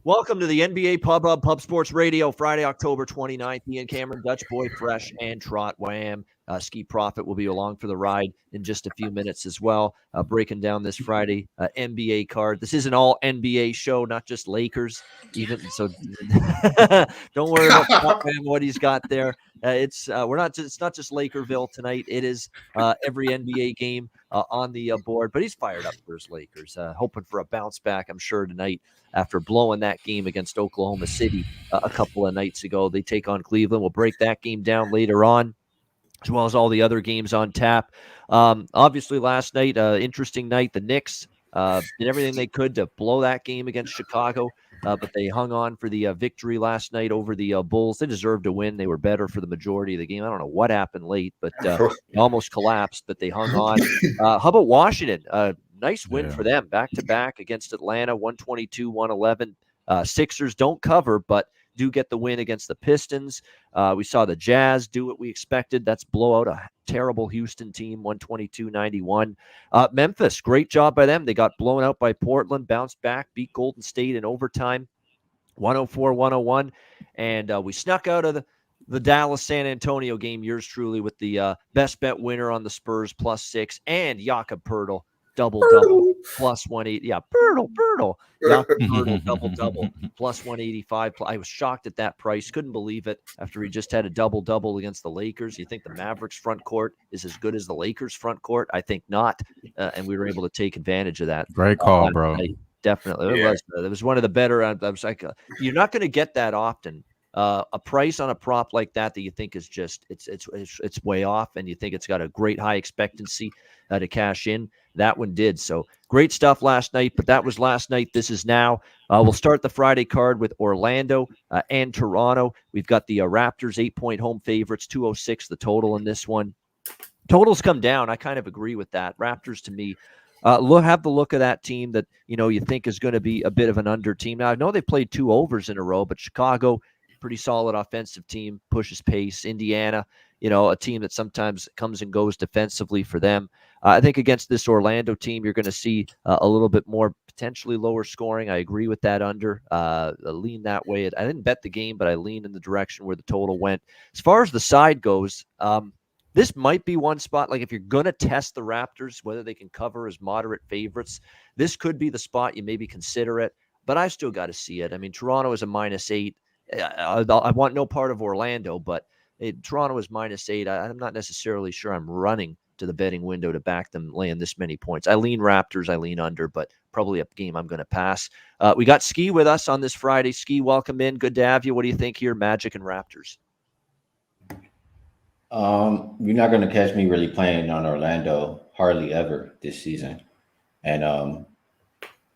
Welcome to the NBA Pub Hub Pub Sports Radio, Friday, October 29th. Ian Cameron, Dutch Boy Fresh, and TROT Wham. Skee Profit will be along for the ride in just a few minutes as well, breaking down this Friday NBA card. This is an all NBA show, not just Lakers. Even so, don't worry about what he's got there. It's not just Lakerville tonight. It is every NBA game on the board. But he's fired up for his Lakers, hoping for a bounce back, I'm sure, tonight after blowing that game against Oklahoma City a couple of nights ago. They take on Cleveland. We'll break that game down later on, as well as all the other games on tap. Obviously, last night, interesting night. The Knicks did everything they could to blow that game against Chicago, but they hung on for the victory last night over the Bulls. They deserved to win. They were better for the majority of the game. I don't know what happened late, but they almost collapsed, but they hung on. How about Washington? Nice win for them, back-to-back against Atlanta, 122-111. Sixers don't cover, but do get the win against the Pistons. We saw the Jazz do what we expected. That's blow out a terrible Houston team, 122-91. Memphis, great job by them. They got blown out by Portland, bounced back, beat Golden State in overtime, 104-101. And we snuck out of the Dallas-San Antonio game, yours truly, with the best bet winner on the Spurs, +6, and Jakob Poeltl, double-double, +180. Yeah, Poeltl. Jakob Poeltl, double-double, +185. I was shocked at that price. Couldn't believe it after he just had a double-double against the Lakers. You think the Mavericks front court is as good as the Lakers front court? I think not. And we were able to take advantage of that. Great call, bro. Definitely. It was one of the better. I was like, you're not going to get that often. A price on a prop like that you think is just it's way off, and you think it's got a great high expectancy to cash in. That one did. So great stuff last night, but that was last night. This is now. We'll start the Friday card with Orlando and Toronto. We've got the Raptors 8-point home favorites, 206 the total in this one. Totals come down. I kind of agree with that. Raptors, to me, have the look of that team that you think is going to be a bit of an under team. Now I know they played 2 overs in a row, but Chicago, pretty solid offensive team, pushes pace. Indiana, a team that sometimes comes and goes defensively for them. I think against this Orlando team, you're going to see a little bit more potentially lower scoring. I agree with that under. I lean that way. I didn't bet the game, but I leaned in the direction where the total went. As far as the side goes, this might be one spot. Like if you're going to test the Raptors, whether they can cover as moderate favorites, this could be the spot you maybe consider it. But I still got to see it. I mean, Toronto is a -8. I want no part of Orlando, but Toronto is -8. I'm not necessarily sure I'm running to the betting window to back them laying this many points. I lean Raptors, I lean under, but probably a game I'm going to pass. We got Skee with us on this Friday. Skee, welcome in. Good to have you. What do you think here, Magic and Raptors? You're not going to catch me really playing on Orlando hardly ever this season. And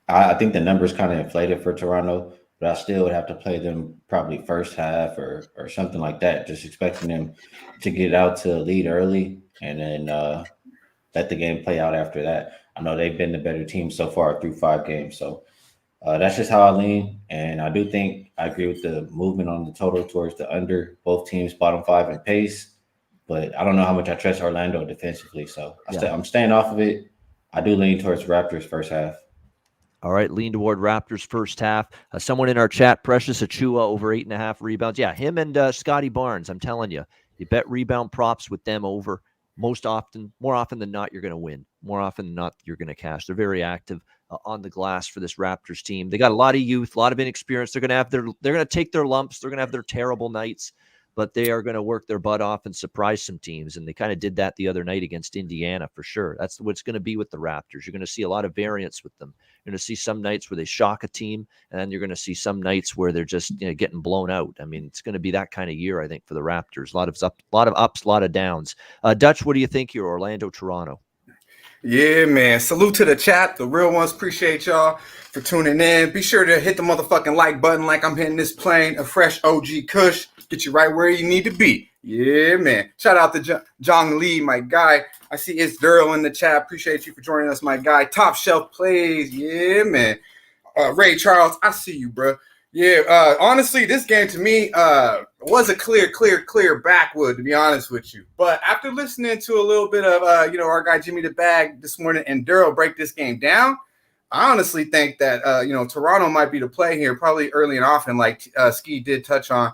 I think the numbers kind of inflated for Toronto, but I still would have to play them probably first half or something like that, just expecting them to get out to a lead early and then let the game play out after that. I know they've been the better team so far through 5 games. So that's just how I lean. And I do think I agree with the movement on the total towards the under. Both teams bottom 5 in pace, but I don't know how much I trust Orlando defensively. So I'm staying off of it. I do lean towards Raptors first half. All right, lean toward Raptors first half. Someone in our chat, Precious Achua, over 8.5 rebounds. Yeah, him and Scotty Barnes. I'm telling you, you bet rebound props with them over. More often than not, you're going to win. More often than not, you're going to cash. They're very active on the glass for this Raptors team. They got a lot of youth, a lot of inexperience. They're going to take their lumps. They're going to have their terrible nights, but they are going to work their butt off and surprise some teams. And they kind of did that the other night against Indiana for sure. That's what it's going to be with the Raptors. You're going to see a lot of variance with them. You're going to see some nights where they shock a team, and then you're going to see some nights where they're just getting blown out. I mean, it's going to be that kind of year, I think, for the Raptors. A lot of ups, a lot of downs. Dutch, what do you think here, Orlando, Toronto? Yeah, man. Salute to the chat. The real ones. Appreciate y'all for tuning in. Be sure to hit the motherfucking like button like I'm hitting this plane. A fresh OG Kush. Get you right where you need to be. Yeah, man. Shout out to John Lee, my guy. I see it's Daryl in the chat. Appreciate you for joining us, my guy. Top Shelf Plays. Yeah, man. Ray Charles, I see you, bro. Yeah, honestly, this game to me was a clear backwood, to be honest with you. But after listening to a little bit of, our guy Jimmy the Bag this morning and Daryl break this game down, I honestly think that Toronto might be the play here, probably early and often, like Skee did touch on.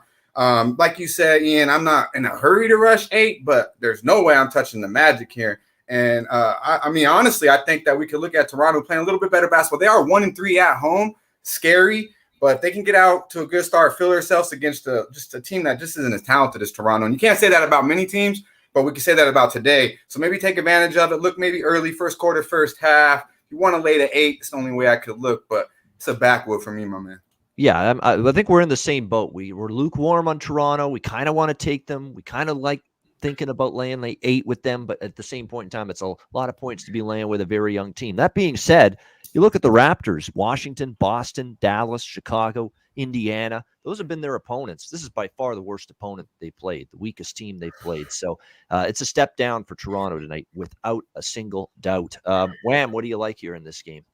Like you said, Ian, I'm not in a hurry to rush 8, but there's no way I'm touching the Magic here. And I mean, honestly, I think that we could look at Toronto playing a little bit better basketball. They are 1-3 at home, scary, but they can get out to a good start, feel themselves against just a team that just isn't as talented as Toronto. And you can't say that about many teams, but we can say that about today. So maybe take advantage of it. Look, maybe early first quarter, first half. You want to lay the 8, it's the only way I could look, but it's a backwood for me, my man. Yeah, I think we're in the same boat. We're lukewarm on Toronto. We kind of want to take them. We kind of like thinking about laying the 8 with them, but at the same point in time, it's a lot of points to be laying with a very young team. That being said, you look at the Raptors, Washington, Boston, Dallas, Chicago, Indiana. Those have been their opponents. This is by far the worst opponent they played, the weakest team they've played. So it's a step down for Toronto tonight, without a single doubt. Wham, what do you like here in this game?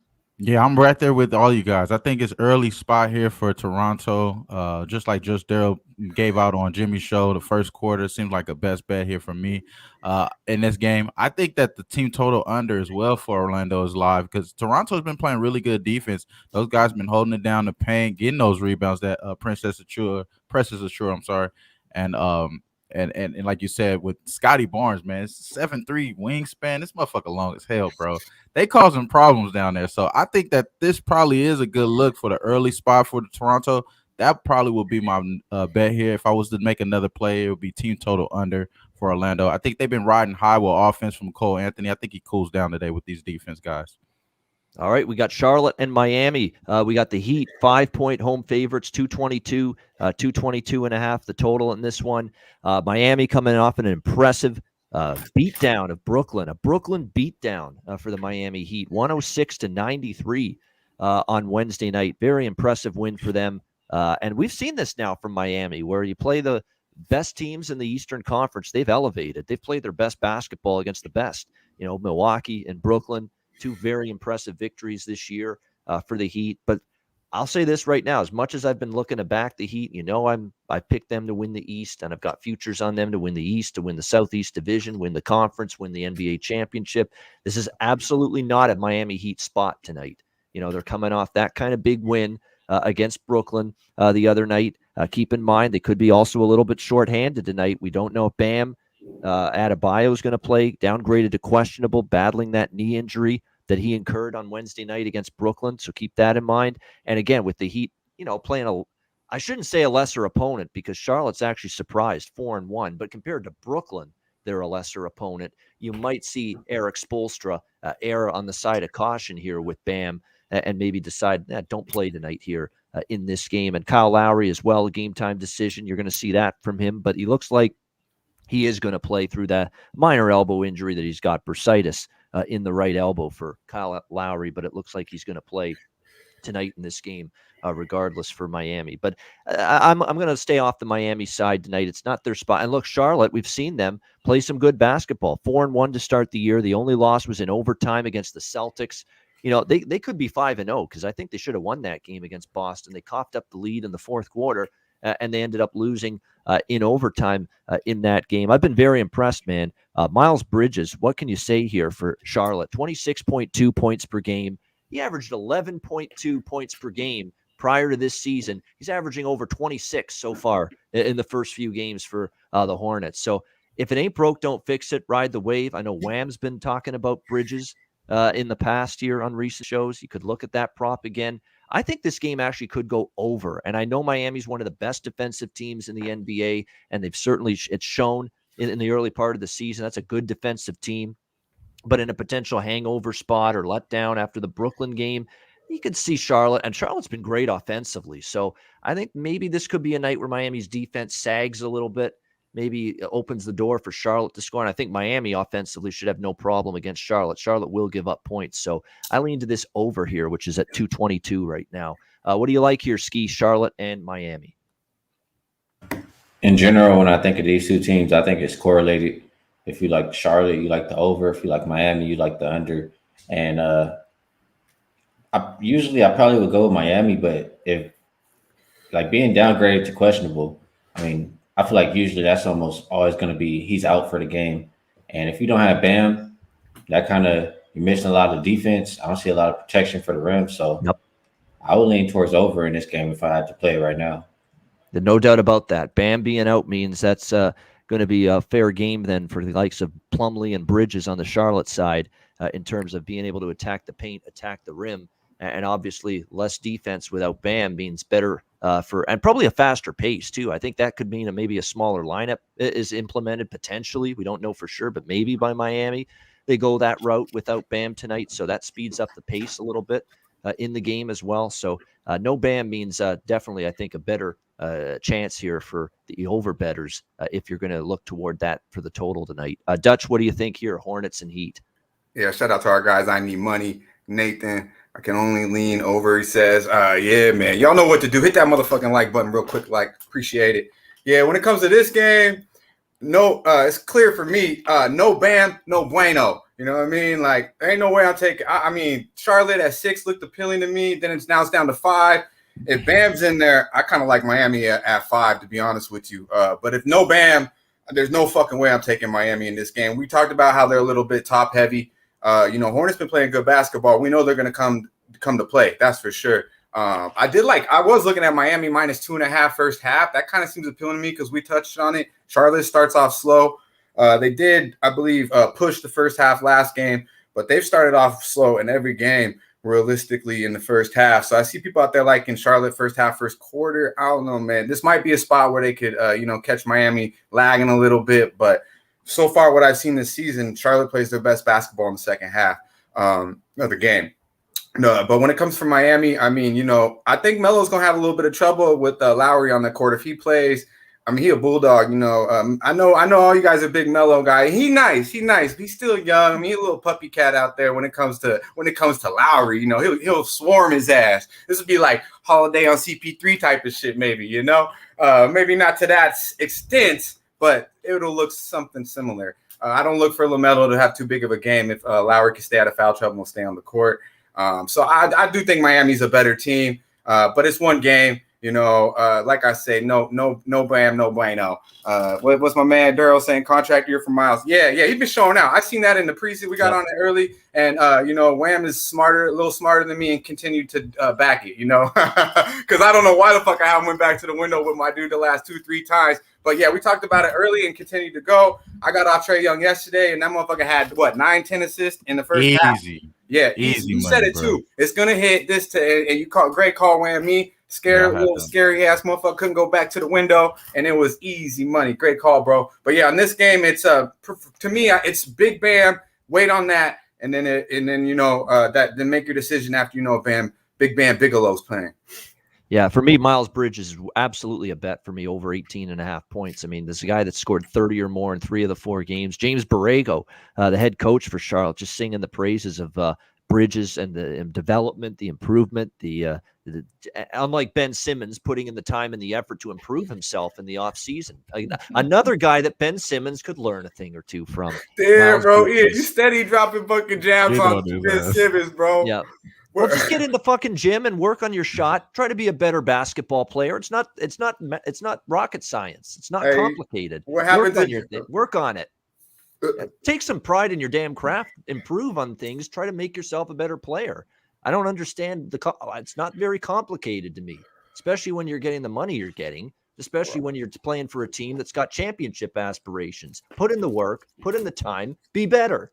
Yeah, I'm right there with all you guys. I think it's early spot here for Toronto. Just like Just Daryl gave out on Jimmy's show, the first quarter seems like a best bet here for me in this game. I think that the team total under as well for Orlando is live because Toronto's been playing really good defense. Those guys been holding it down, the paint, getting those rebounds that Precious Achua, I'm sorry, and like you said with Scotty Barnes, man, it's 7'3" wingspan. This motherfucker long as hell, bro. They causing problems down there. So I think that this probably is a good look for the early spot for the Toronto. That probably will be my bet here. If I was to make another play, it would be team total under for Orlando. I think they've been riding high with offense from Cole Anthony. I think he cools down today with these defense guys. All right, we got Charlotte and Miami. We got the Heat, 5-point home favorites, 222, 222.5 the total in this one. Miami coming off an impressive beatdown of Brooklyn, a Brooklyn beatdown for the Miami Heat, 106-93 on Wednesday night. Very impressive win for them. And we've seen this now from Miami, where you play the best teams in the Eastern Conference. They've elevated. They've played their best basketball against the best. Milwaukee and Brooklyn. 2 very impressive victories this year for the Heat. But I'll say this right now, as much as I've been looking to back the Heat, I picked them to win the East, and I've got futures on them to win the East, to win the Southeast Division, win the conference, win the NBA championship. This is absolutely not a Miami Heat spot tonight. They're coming off that kind of big win against Brooklyn the other night. Keep in mind, they could be also a little bit shorthanded tonight. We don't know if Bam Adebayo is going to play, downgraded to questionable, battling that knee injury that he incurred on Wednesday night against Brooklyn. So keep that in mind. And again, with the Heat, playing I shouldn't say a lesser opponent, because Charlotte's actually surprised 4-1, but compared to Brooklyn, they're a lesser opponent. You might see Eric Spoelstra err on the side of caution here with Bam and maybe decide, don't play tonight here in this game. And Kyle Lowry as well, a game time decision. You're going to see that from him, but he looks like he is going to play through that minor elbow injury that he's got, bursitis in the right elbow for Kyle Lowry, but it looks like he's going to play tonight in this game regardless for Miami. But I'm going to stay off the Miami side tonight. It's not their spot. And look, Charlotte, we've seen them play some good basketball. 4-1 to start the year. The only loss was in overtime against the Celtics. They could be 5-0 because I think they should have won that game against Boston. They coughed up the lead in the fourth quarter, and they ended up losing in overtime in that game. I've been very impressed, man. Miles Bridges, what can you say here for Charlotte? 26.2 points per game. He averaged 11.2 points per game prior to this season. He's averaging over 26 so far in the first few games for the Hornets. So if it ain't broke, don't fix it. Ride the wave. I know Wham's been talking about Bridges in the past here on recent shows. You could look at that prop again. I think this game actually could go over. And I know Miami's one of the best defensive teams in the NBA, and they've certainly, it's shown in the early part of the season. That's a good defensive team. But in a potential hangover spot or letdown after the Brooklyn game, you could see Charlotte, and Charlotte's been great offensively. So I think maybe this could be a night where Miami's defense sags a little bit, maybe opens the door for Charlotte to score. And I think Miami offensively should have no problem against Charlotte. Charlotte will give up points. So I lean to this over here, which is at 222 right now. What do you like here, Skee, Charlotte and Miami? In general, when I think of these two teams, I think it's correlated. If you like Charlotte, you like the over. If you like Miami, you like the under. And I probably would go with Miami, but if like being downgraded to questionable, I mean, I feel like usually that's almost always going to be he's out for the game. And if you don't have Bam, that kind of You're missing a lot of defense. I don't see a lot of protection for the rim. So Yep. I would lean towards over in this game if I had to play right now. No doubt about that. Bam being out means that's going to be a fair game then for the likes of Plumlee and Bridges on the Charlotte side in terms of being able to attack the paint, attack the rim, and obviously less defense without Bam means better and probably a faster pace too. I think that could mean maybe a smaller lineup is implemented potentially. We don't know for sure, but maybe by Miami they go that route without Bam tonight, so that speeds up the pace a little bit in the game as well. So no Bam means definitely, I think, a better chance here for the over bettors if you're going to look toward that for the total tonight. Dutch, what do you think here? Hornets and Heat. Yeah, shout out to our guys. I need money. Nathan, I can only lean over. He says, yeah, man. Y'all know what to do. Hit that motherfucking like button real quick. Like, appreciate it. Yeah, when it comes to this game, no, it's clear for me. No Bam, no bueno. You know what I mean? Like, there ain't no way I'm taking. I mean, Charlotte at 6 looked appealing to me. Then it's down to 5. If Bam's in there, I kind of like Miami at 5, to be honest with you. But if no Bam, there's no fucking way I'm taking Miami in this game. We talked about how they're a little bit top heavy. Hornets been playing good basketball. We know they're going to come to play. That's for sure. I was looking at Miami minus 2.5 first half. That kind of seems appealing to me because we touched on it. Charlotte starts off slow. They did, I believe, push the first half last game, but they've started off slow in every game realistically in the first half. So I see people out there like in Charlotte first half, first quarter. I don't know, man. This might be a spot where they could, catch Miami lagging a little bit. But so far, what I've seen this season, Charlotte plays their best basketball in the second half of the game. No, but when it comes from Miami, I mean, I think Melo's going to have a little bit of trouble with Lowry on the court if he plays. I mean, he a bulldog, I know all you guys are big Melo guy. He nice. He's still young. I mean, he's a little puppy cat out there when it comes to Lowry. He'll swarm his ass. This would be like Holiday on CP3 type of shit, maybe. Maybe not to that extent, but it'll look something similar. I don't look for LaMelo to have too big of a game if Lowry can stay out of foul trouble and stay on the court. So I do think Miami's a better team, but it's one game. Like I say, no Bam, no bueno. What's my man Daryl saying? Contract year for Miles. Yeah, he's been showing out. I seen that in the preseason. We got on it early, and Wham is a little smarter than me, and continued to back it. Because I don't know why the fuck I haven't went back to the window with my dude the last 2-3 times. But yeah, we talked about it early and continued to go. I got off Trae Young yesterday, and that motherfucker had 9-10 assists in the first half. Yeah, easy. You said it too. It's gonna hit this and you great call Wham me. Scary ass motherfucker couldn't go back to the window, and it was easy money. Great call, bro. But yeah, in this game, it's to me, it's Big Bam. Wait on that, and then then make your decision after Big Bam Bigelow's playing. Yeah, for me, Miles Bridges is absolutely a bet for me over 18.5 points. I mean, this is a guy that scored 30 or more in 3 of the 4 games. James Borrego, the head coach for Charlotte, just singing the praises of Bridges and the development, the improvement, unlike Ben Simmons, putting in the time and the effort to improve himself in the offseason. Another guy that Ben Simmons could learn a thing or two from. Damn, bro. Yeah, you steady dropping fucking jabs on Ben Simmons, bro. Yeah. Well, just get in the fucking gym and work on your shot. Try to be a better basketball player. It's not rocket science. It's not complicated. What happens? Work on it. Take some pride in your damn craft. Improve on things. Try to make yourself a better player. I don't understand it's not very complicated to me, especially when you're getting the money you're getting, especially when you're playing for a team that's got championship aspirations. Put in the work, put in the time, be better.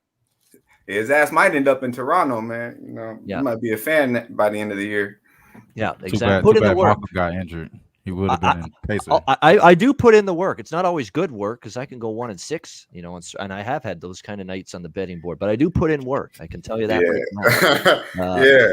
His ass might end up in Toronto, man. You might be a fan by the end of the year. Yeah, exactly. Put in the work. Marco got injured. He would have been in Pacers. I do put in the work. It's not always good work because I can go 1-6, and I have had those kind of nights on the betting board. But I do put in work. I can tell you that. Yeah.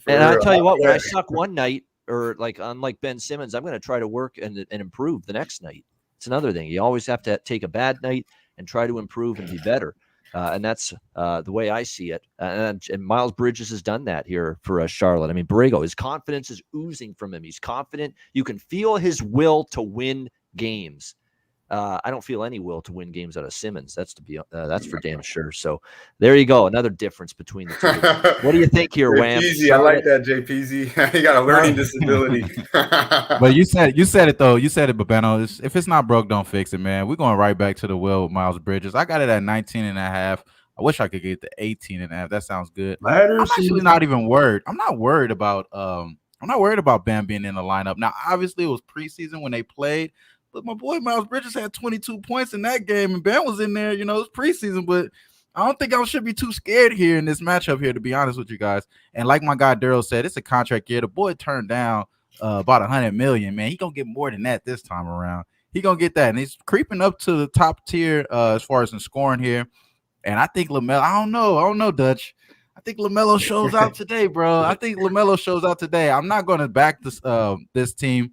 And I'll tell you what, when I suck one night, or unlike Ben Simmons, I'm going to try to work and improve the next night. It's another thing. You always have to take a bad night and try to improve and be better. And that's the way I see it. And Miles Bridges has done that here for Charlotte. I mean, Borrego, his confidence is oozing from him. He's confident. You can feel his will to win games. I don't feel any will to win games out of Simmons. That's for damn sure. So there you go. Another difference between the two. What do you think here, Wham? I like that, JPZ. He got a learning disability. But you said it though. You said it, Babeno. If it's not broke, don't fix it, man. We're going right back to the well with Miles Bridges. I got it at 19.5. I wish I could get the 18.5. That sounds good. Ladder I'm actually season. not even worried. I'm not worried about Bam being in the lineup. Now, obviously, it was preseason when they played, but my boy Miles Bridges had 22 points in that game, and Bam was in there. You know, it was preseason, but I don't think I should be too scared here in this matchup here, to be honest with you guys. And like my guy Daryl said, it's a contract year. The boy turned down about $100 million. Man, he gonna get more than that this time around. He gonna get that, and he's creeping up to the top tier as far as in scoring here. And I think LaMelo, I don't know, Dutch. I think LaMelo shows out today, bro. I think LaMelo shows out today. I'm not going to back this team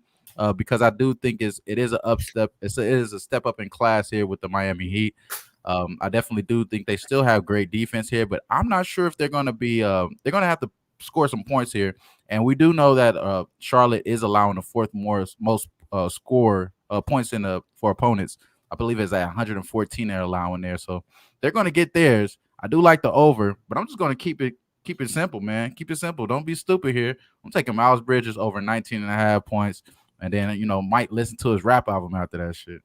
because I do think it is a step up in class here with the Miami Heat. I definitely do think they still have great defense here, but I'm not sure if they're going to be they're going to have to score some points here. And we do know that Charlotte is allowing the fourth most score points for opponents. I believe it's at 114 they're allowing there, so they're going to get theirs. I do like the over, but I'm just going to keep it simple, man. Keep it simple. Don't be stupid here. I'm taking Miles Bridges over 19.5 points, and then might listen to his rap album after that shit.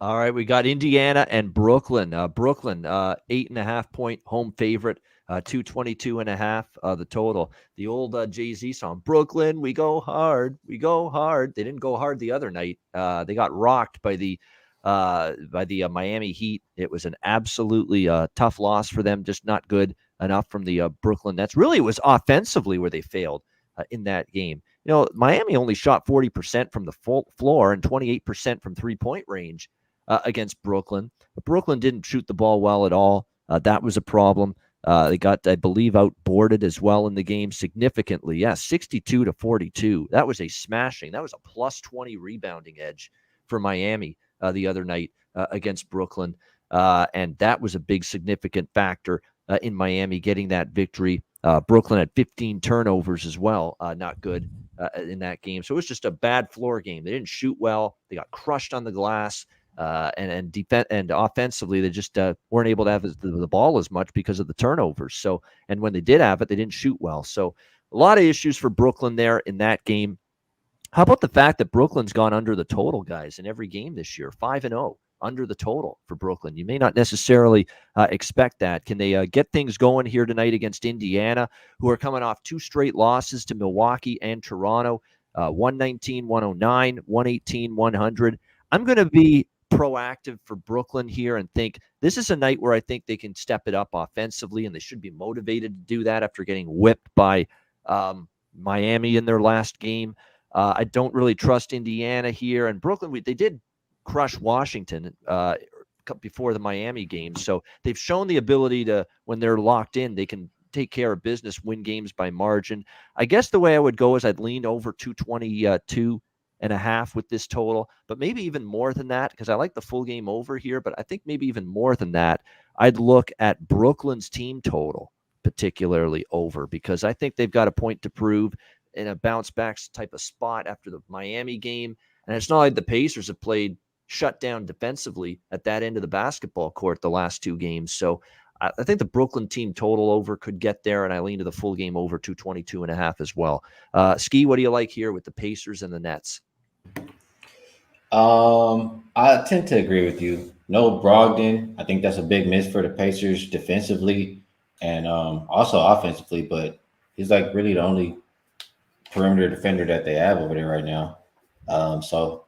All right, we got Indiana and Brooklyn. Brooklyn, 8.5 point home favorite, 222.5 the total. The old Jay-Z song, Brooklyn, we go hard, we go hard. They didn't go hard the other night. They got rocked by the Miami Heat. It was an absolutely tough loss for them, just not good enough from the Brooklyn Nets. Really, it was offensively where they failed in that game. Miami only shot 40% from the floor and 28% from three-point range against Brooklyn. But Brooklyn didn't shoot the ball well at all. That was a problem. They got, I believe, outboarded as well in the game significantly. Yeah, 62-42. That was a smashing. That was a plus 20 rebounding edge for Miami the other night against Brooklyn. And that was a big significant factor in Miami getting that victory. Brooklyn had 15 turnovers as well. Not good in that game. So it was just a bad floor game. They didn't shoot well. They got crushed on the glass. And offensively, they just weren't able to have the ball as much because of the turnovers. So, and when they did have it, they didn't shoot well. So a lot of issues for Brooklyn there in that game. How about the fact that Brooklyn's gone under the total, guys, in every game this year? 5-0 under the total for Brooklyn. You may not necessarily expect that. Can they get things going here tonight against Indiana, who are coming off two straight losses to Milwaukee and Toronto, 119-109, 118-100? I'm going to be proactive for Brooklyn here and think this is a night where I think they can step it up offensively, and they should be motivated to do that after getting whipped by Miami in their last game. I don't really trust Indiana here. And Brooklyn, they did crush Washington before the Miami game. So they've shown the ability to, when they're locked in, they can take care of business, win games by margin. I guess the way I would go is I'd lean over 222.5 with this total, but maybe even more than that, because I like the full game over here. But I think maybe even more than that, I'd look at Brooklyn's team total, particularly over, because I think they've got a point to prove in a bounce back type of spot after the Miami game. And it's not like the Pacers have played shut down defensively at that end of the basketball court the last two games. So I think the Brooklyn team total over could get there, and I lean to the full game over 222.5 as well. Skee, what do you like here with the Pacers and the Nets? I tend to agree with you. No Brogdon. I think that's a big miss for the Pacers defensively and also offensively, but he's like really the only perimeter defender that they have over there right now. So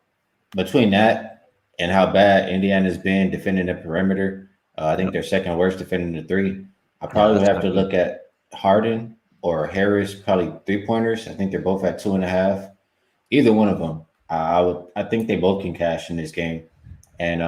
between that and how bad Indiana's been defending the perimeter, I think they're second worst defending the three. I probably would have to look at Harden or Harris, probably 3-pointers. I think they're both at 2.5. Either one of them. I think they both can cash in this game. And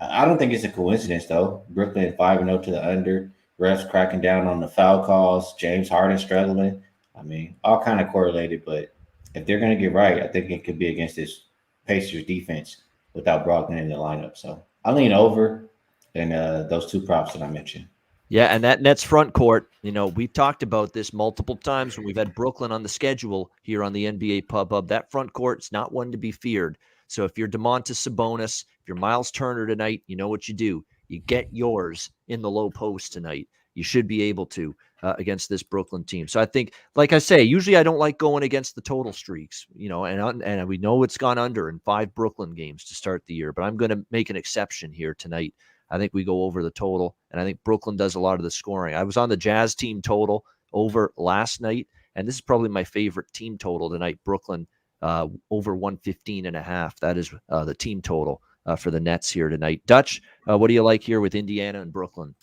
I don't think it's a coincidence, though. Brooklyn 5-0 to the under. Refs cracking down on the foul calls. James Harden struggling. I mean, all kind of correlated. But if they're going to get right, I think it could be against this Pacers defense without Brogdon in the lineup. So I lean over and those two props that I mentioned. Yeah, and that Nets front court, we've talked about this multiple times when we've had Brooklyn on the schedule here on the NBA Pub Hub. That front court's not one to be feared. So if you're Domantas Sabonis, if you're Miles Turner tonight, you know what you do. You get yours in the low post tonight. You should be able to against this Brooklyn team. So I think, like I say, usually I don't like going against the total streaks, and we know it's gone under in 5 Brooklyn games to start the year, but I'm going to make an exception here tonight I think we go over the total, and I think Brooklyn does a lot of the scoring. I was on the Jazz team total over last night, and this is probably my favorite team total tonight. Brooklyn over 115.5. That is the team total for the Nets here tonight. Dutch, what do you like here with Indiana and Brooklyn?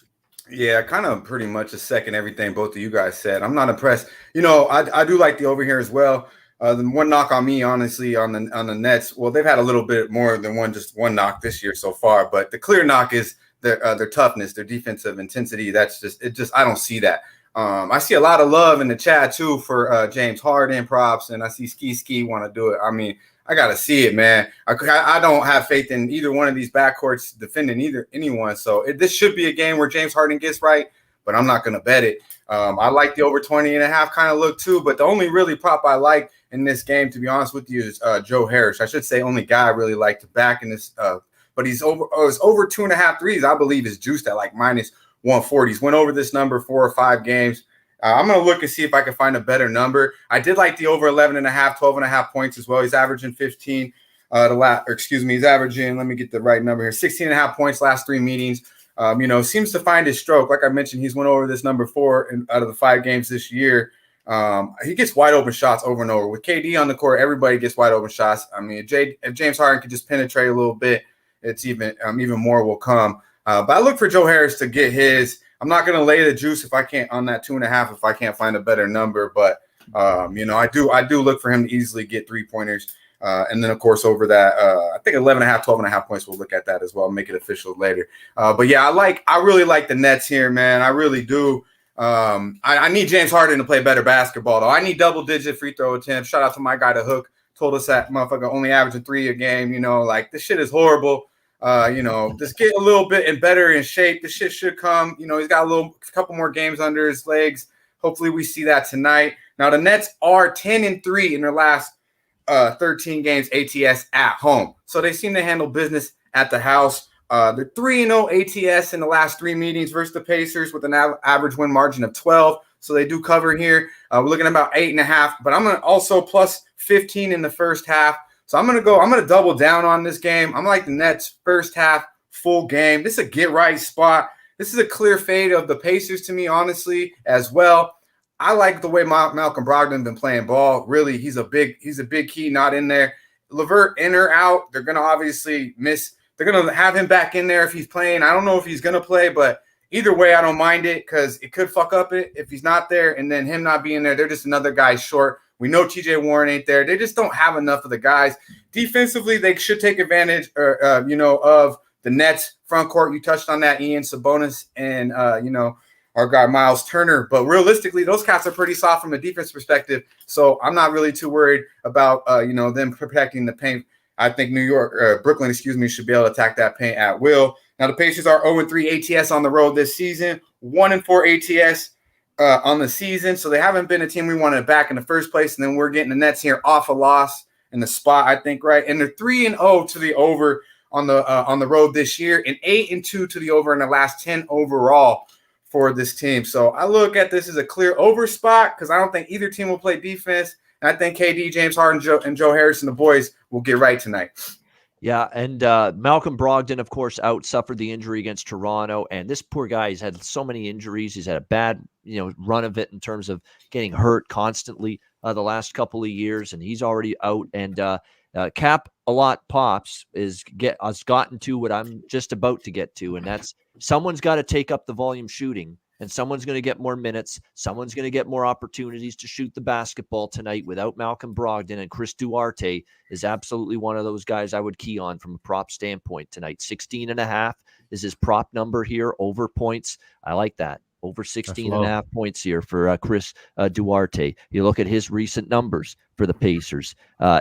Yeah, kind of pretty much a second everything both of you guys said. I'm not impressed. You know, I do like the over here as well. The one knock on me, honestly, on the Nets. Well, they've had a little bit more than one knock this year so far, but the clear knock is their toughness, their defensive intensity. That's just I don't see that. I see a lot of love in the chat too for James Harden props, and I see Skee want to do it. I mean, I gotta see it, man. I don't have faith in either one of these backcourts defending anyone. So this should be a game where James Harden gets right, but I'm not gonna bet it. I like the over 20.5 kind of look too, but the only really prop I like in this game, to be honest with you, is Joe Harris. I should say only guy I really like to back in this, but he's over 2.5 threes. I believe is juiced at like minus 140. He's went over this number 4 or 5 games. I'm going to look and see if I can find a better number. I did like the over 11.5, 12.5 points as well. He's averaging 15. He's averaging, let me get the right number here, 16.5 points last 3 meetings. Seems to find his stroke. Like I mentioned, he's went over this number 4 out of the 5 games this year. He gets wide open shots over and over. With KD on the court, everybody gets wide open shots. I mean, if James Harden could just penetrate a little bit, it's even more will come. But I look for Joe Harris to get his. I'm not going to lay the juice if I can't on that 2.5 if I can't find a better number. But I do look for him to easily get 3-pointers. And then, of course, over that, I think 11.5, 12.5 points. We'll look at that as well. Make it official later. But yeah, I really like the Nets here, man. I really do. I need James Harden to play better basketball, though. I need double-digit free throw attempts. Shout out to my guy, The Hook. Told us that motherfucker only averaging 3 a game. This shit is horrible. Just get a little bit and better in shape. This shit should come. He's got a couple more games under his legs. Hopefully we see that tonight. Now, the Nets are 10-3 in their last 13 games ATS at home. So they seem to handle business at the house. They're 3-0 ATS in the last 3 meetings versus the Pacers with an average win margin of 12. So they do cover here. We're looking at about 8.5, but I'm going to also plus 15 in the first half. So I'm going to double down on this game. I'm like the Nets first half full game. This is a get right spot. This is a clear fade of the Pacers to me, honestly, as well. I like the way Malcolm Brogdon been playing ball. Really, he's a big key not in there. LeVert in or out. They're going to obviously miss. They're going to have him back in there if he's playing. I don't know if he's going to play, but either way, I don't mind it because it could fuck up it if he's not there. And then him not being there, they're just another guy short. We know TJ Warren ain't there. They just don't have enough of the guys. Defensively, they should take advantage of the Nets front court. You touched on that, Ian, Sabonis, and, our guy Miles Turner. But realistically, those cats are pretty soft from a defense perspective. So I'm not really too worried about, them protecting the paint. I think Brooklyn, should be able to attack that paint at will. Now, the Pacers are 0-3 ATS on the road this season, 1-4 ATS on the season. So they haven't been a team we wanted back in the first place. And then we're getting the Nets here off a loss in the spot, I think, right? And they're 3-0 to the over on the road this year and 8-2 to the over in the last 10 overall for this team. So I look at this as a clear over spot because I don't think either team will play defense. And I think KD, James Harden, and Joe Harris and the boys will get right tonight. Yeah, and Malcolm Brogdon, of course, suffered the injury against Toronto, and this poor guy, he's had so many injuries. He's had a bad, run of it in terms of getting hurt constantly the last couple of years, and he's already out. And Cap a lot pops has gotten to what I'm just about to get to, and that's someone's got to take up the volume shooting. And someone's going to get more minutes. Someone's going to get more opportunities to shoot the basketball tonight without Malcolm Brogdon. And Chris Duarte is absolutely one of those guys I would key on from a prop standpoint tonight. 16.5 is his prop number here over points. I like that. Over 16.5 points here for Chris Duarte. You look at his recent numbers for the Pacers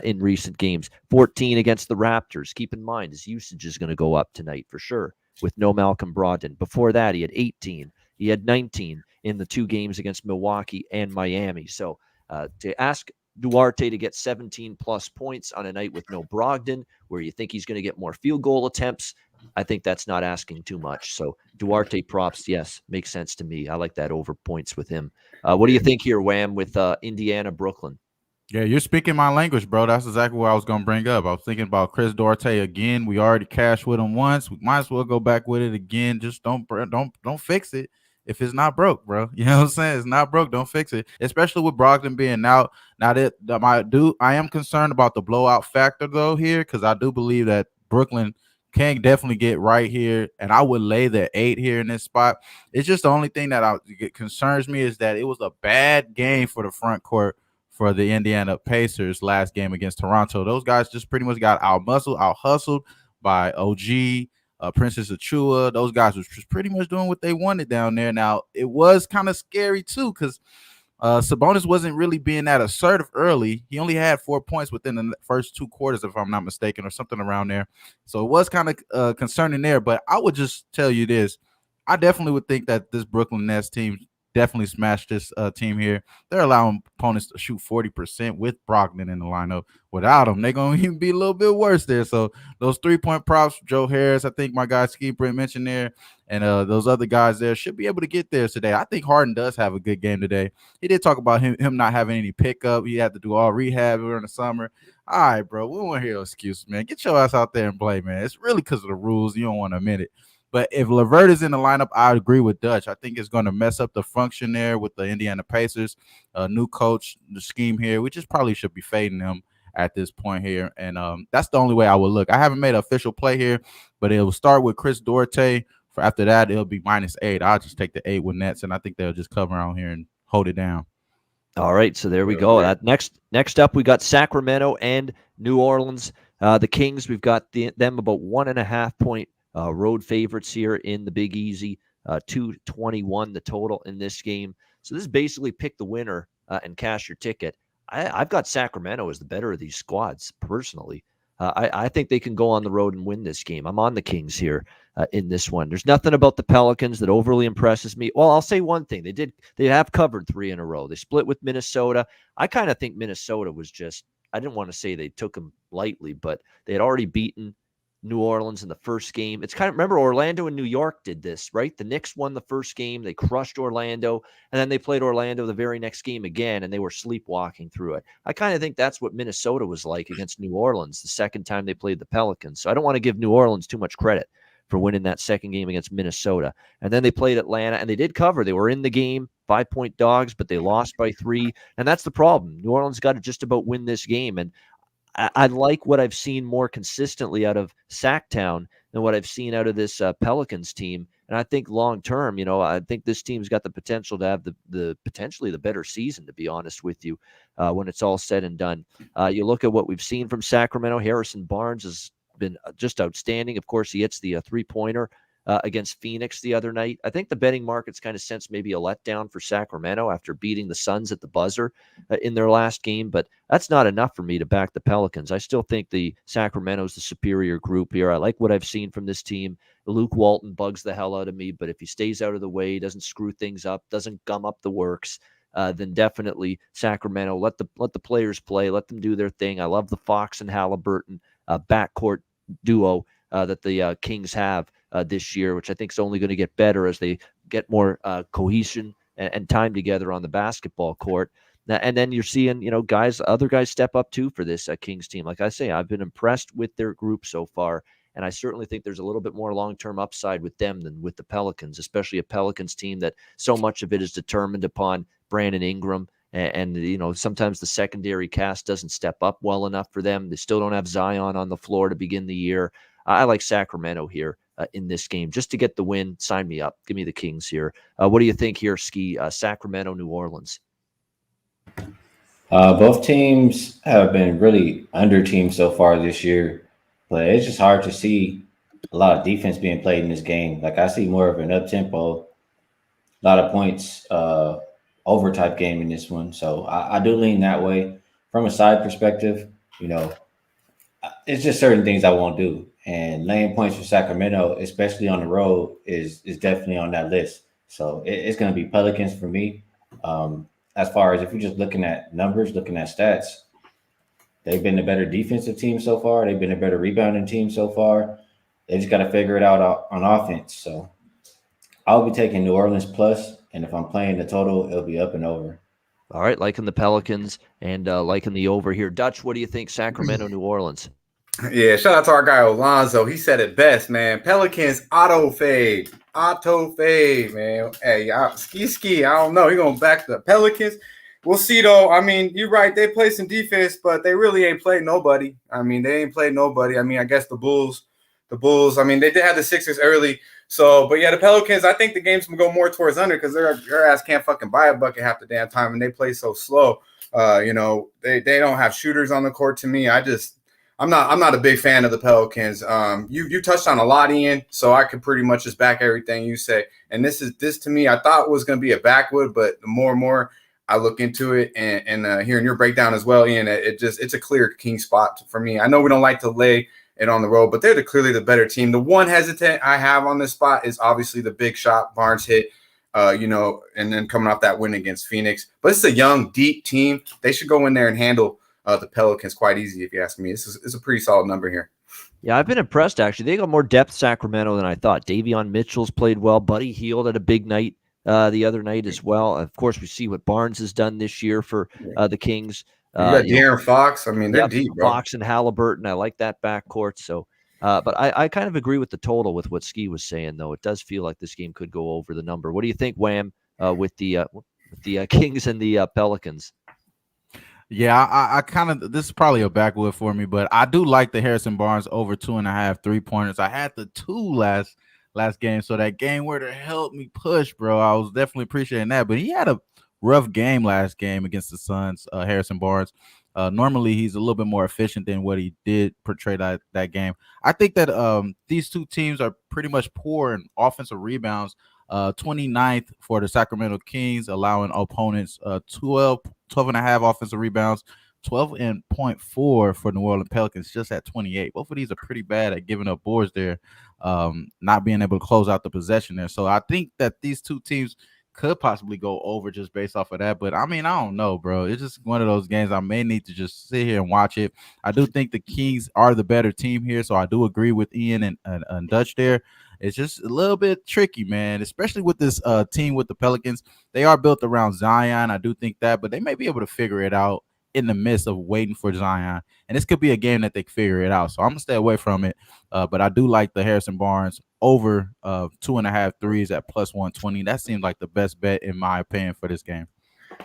in recent games. 14 against the Raptors. Keep in mind, his usage is going to go up tonight for sure with no Malcolm Brogdon. Before that, he had 18. He had 19 in the 2 games against Milwaukee and Miami. So to ask Duarte to get 17-plus points on a night with no Brogdon, where you think he's going to get more field goal attempts, I think that's not asking too much. So Duarte props, yes, makes sense to me. I like that over points with him. What do you think here, Wham, with Indiana, Brooklyn? Yeah, you're speaking my language, bro. That's exactly what I was gonna bring up. I was thinking about Chris Duarte again. We already cashed with him once. We might as well go back with it again. Just don't fix it if it's not broke, bro. You know what I'm saying? It's not broke. Don't fix it. Especially with Brogdon being out. Now I am concerned about the blowout factor though here because I do believe that Brooklyn can definitely get right here, and I would lay the 8 here in this spot. It's just the only thing that concerns me is that it was a bad game for the front court for the Indiana Pacers last game against Toronto. Those guys just pretty much got out hustled by OG, Princess Achua. Those guys was just pretty much doing what they wanted down there. Now, it was kind of scary too because Sabonis wasn't really being that assertive early. He only had 4 points within the first 2 quarters, if I'm not mistaken, or something around there. So it was kind of concerning there. But I would just tell you this. I definitely would think that this Brooklyn Nets team definitely smashed this team here. They're allowing opponents to shoot 40% with Brogdon in the lineup. Without him, they're going to even be a little bit worse there. So those 3-point props, Joe Harris, I think my guy Skee Profit mentioned there, and those other guys there should be able to get there today. I think Harden does have a good game today. He did talk about him not having any pickup. He had to do all rehab during the summer. All right, bro, we don't want to hear excuses, man. Get your ass out there and play, man. It's really because of the rules. You don't want to admit it. But if LeVert is in the lineup, I agree with Dutch. I think it's going to mess up the function there with the Indiana Pacers. New coach, the scheme here, we just probably should be fading them at this point here. And that's the only way I would look. I haven't made an official play here, but it will start with Chris Duarte. For after that, it'll be -8. I'll just take the 8 with Nets, and I think they'll just cover on here and hold it down. All right, so there we go. Next up, we got Sacramento and New Orleans. The Kings, we've got them about 1.5 point road favorites here in the Big Easy, 221 the total in this game. So this is basically pick the winner and cash your ticket. I've got Sacramento as the better of these squads, personally. I think they can go on the road and win this game. I'm on the Kings here in this one. There's nothing about the Pelicans that overly impresses me. Well, I'll say one thing. They have covered 3 in a row. They split with Minnesota. I kind of think Minnesota was just, I didn't want to say they took them lightly, but they had already beaten New Orleans in the first game. It's kind of, remember Orlando and New York did this, right? The Knicks won the first game. They crushed Orlando, and then they played Orlando the very next game again, and they were sleepwalking through it. I kind of think that's what Minnesota was like against New Orleans the second time they played the Pelicans. So I don't want to give New Orleans too much credit for winning that second game against Minnesota. And then they played Atlanta, and they did cover. They were in the game, 5-point dogs, but they lost by 3. And that's the problem. New Orleans got to just about win this game. And I like what I've seen more consistently out of Sacktown than what I've seen out of this Pelicans team. And I think long term, I think this team's got the potential to have the potentially the better season, to be honest with you, when it's all said and done. You look at what we've seen from Sacramento. Harrison Barnes has been just outstanding. Of course, he hits the 3-pointer against Phoenix the other night. I think the betting market's kind of sensed maybe a letdown for Sacramento after beating the Suns at the buzzer in their last game, but that's not enough for me to back the Pelicans. I still think the Sacramento's the superior group here. I like what I've seen from this team. Luke Walton bugs the hell out of me, but if he stays out of the way, doesn't screw things up, doesn't gum up the works, then definitely Sacramento. Let the players play. Let them do their thing. I love the Fox and Halliburton backcourt duo that the Kings have this year, which I think is only going to get better as they get more cohesion and time together on the basketball court. And then you're seeing, other guys step up too for this Kings team. Like I say, I've been impressed with their group so far, and I certainly think there's a little bit more long-term upside with them than with the Pelicans, especially a Pelicans team that so much of it is determined upon Brandon Ingram. And sometimes the secondary cast doesn't step up well enough for them. They still don't have Zion on the floor to begin the year. I like Sacramento here in this game just to get the win. Sign me up. Give me the Kings here. What do you think here, Skee? Sacramento, New Orleans. Both teams have been really under teams so far this year, but it's just hard to see a lot of defense being played in this game. Like I see more of an up-tempo, a lot of points, over type game in this one. So I do lean that way. From a side perspective, it's just certain things I won't do. And laying points for Sacramento, especially on the road, is definitely on that list. So it's going to be Pelicans for me. As far as if you're just looking at numbers, looking at stats, they've been a better defensive team so far. They've been a better rebounding team so far. They just got to figure it out on offense. So I'll be taking New Orleans plus, and if I'm playing the total, it'll be up and over. All right, liking the Pelicans and liking the over here. Dutch, what do you think? Sacramento, New Orleans. Yeah, shout out to our guy Alonzo. He said it best, man. Pelicans auto fade, man. Hey, ski. I don't know. He gonna back the Pelicans. We'll see though. I mean, you're right. They play some defense, but they really ain't played nobody. I mean, they ain't played nobody. I mean, I guess the Bulls. I mean, they did have the Sixers early. So, but yeah, the Pelicans. I think the game's gonna go more towards under because their ass can't fucking buy a bucket half the damn time, and they play so slow. They don't have shooters on the court. To me, I'm not a big fan of the Pelicans. You touched on a lot, Ian, so I could pretty much just back everything you say. And this to me, I thought was going to be a backwood, but the more and more I look into it and hearing your breakdown as well, Ian, it's a clear king spot for me. I know we don't like to lay it on the road, but they're clearly the better team. The one hesitant I have on this spot is obviously the big shot Barnes hit, and then coming off that win against Phoenix. But it's a young, deep team. They should go in there and handle the Pelicans quite easy, if you ask me. It's a pretty solid number here. Yeah, I've been impressed, actually. They got more depth, Sacramento, than I thought. Davion Mitchell's played well. Buddy Hield had a big night the other night as well. Of course, we see what Barnes has done this year for the Kings. You got De'Aaron Fox. I mean, they're deep, bro. Fox and Halliburton. I like that backcourt. So, but I kind of agree with the total with what Skee was saying, though. It does feel like this game could go over the number. What do you think, Wham, with the Kings and the Pelicans? Yeah, I kind of, this is probably a backwood for me, but I do like the Harrison Barnes over 2.5 3-pointers. I had the 2 last game, so that game where to help me push, bro. I was definitely appreciating that, but he had a rough game last game against the Suns, Harrison Barnes. Normally, he's a little bit more efficient than what he did portray that game. I think that these two teams are pretty much poor in offensive rebounds. 29th for the Sacramento Kings, allowing opponents 12.5 offensive rebounds, 12.4 for New Orleans Pelicans, just at 28. Both of these are pretty bad at giving up boards there, not being able to close out the possession there. So I think that these two teams could possibly go over just based off of that. But I mean, I don't know, bro. It's just one of those games I may need to just sit here and watch it. I do think the Kings are the better team here, so I do agree with Ian and Dutch there. It's just a little bit tricky, man, especially with this team with the Pelicans. They are built around Zion. I do think that, but they may be able to figure it out in the midst of waiting for Zion. And this could be a game that they figure it out. So I'm going to stay away from it. But I do like the Harrison Barnes over 2.5 threes at plus 120. That seems like the best bet, in my opinion, for this game.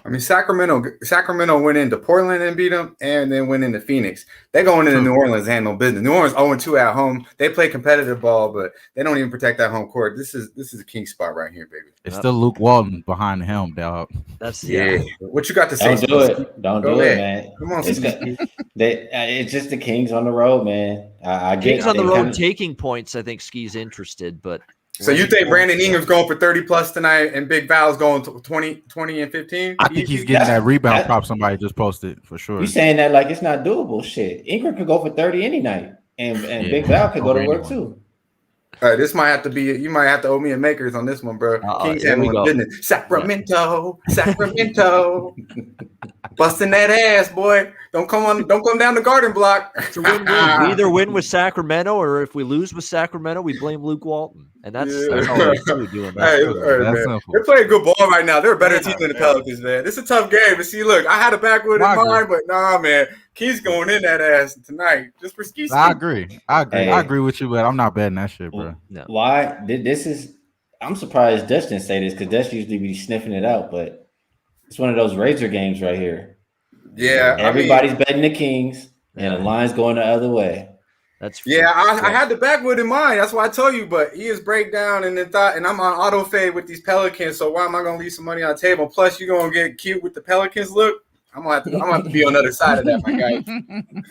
I mean, Sacramento went into Portland and beat them, and then went into Phoenix. They're going into New Orleans and no business. New Orleans 0-2 at home. They play competitive ball, but they don't even protect that home court. This is a king spot right here, baby. It's still Luke Walton behind the helm, dog. That's What you got to say? Don't do it. Don't do it, man. Come on, it's just the Kings on the road, man. I get Kings on the road taking points. I think Skee's interested, but. So you think Brandon Ingram's going for 30 plus tonight and Big Val's going to 20 and 15? I think he's getting that rebound prop somebody just posted for sure. You saying that like it's not doable? Shit, Ingram could go for 30 any night, and Big Val could go to work too. All right, this might have to be. You might have to owe me a makers on this one, bro. Kings handling business. Sacramento, busting that ass, boy. Don't come down the Garden Block. It's a win-win. We either win with Sacramento, or if we lose with Sacramento, we blame Luke Walton, and that's all we're doing. They're playing good ball right now. They're a better team than the Pelicans, man. This is a tough game. But see, look, I had a backwood in mind, but nah, man. Key's going in that ass tonight just for ski. I agree. Hey, I agree with you, but I'm not betting that shit, bro. No. Why? I'm surprised Dutch didn't say this because Dutch usually be sniffing it out, but it's one of those razor games right here. Yeah, everybody's betting the Kings, and the line's going the other way. I had the backwood in mind. That's why I told you. But he is breakdown and I'm on auto fade with these Pelicans. So why am I gonna leave some money on the table? Plus, you're gonna get cute with the Pelicans. Look. I'm gonna have to be on the other side of that, my guy.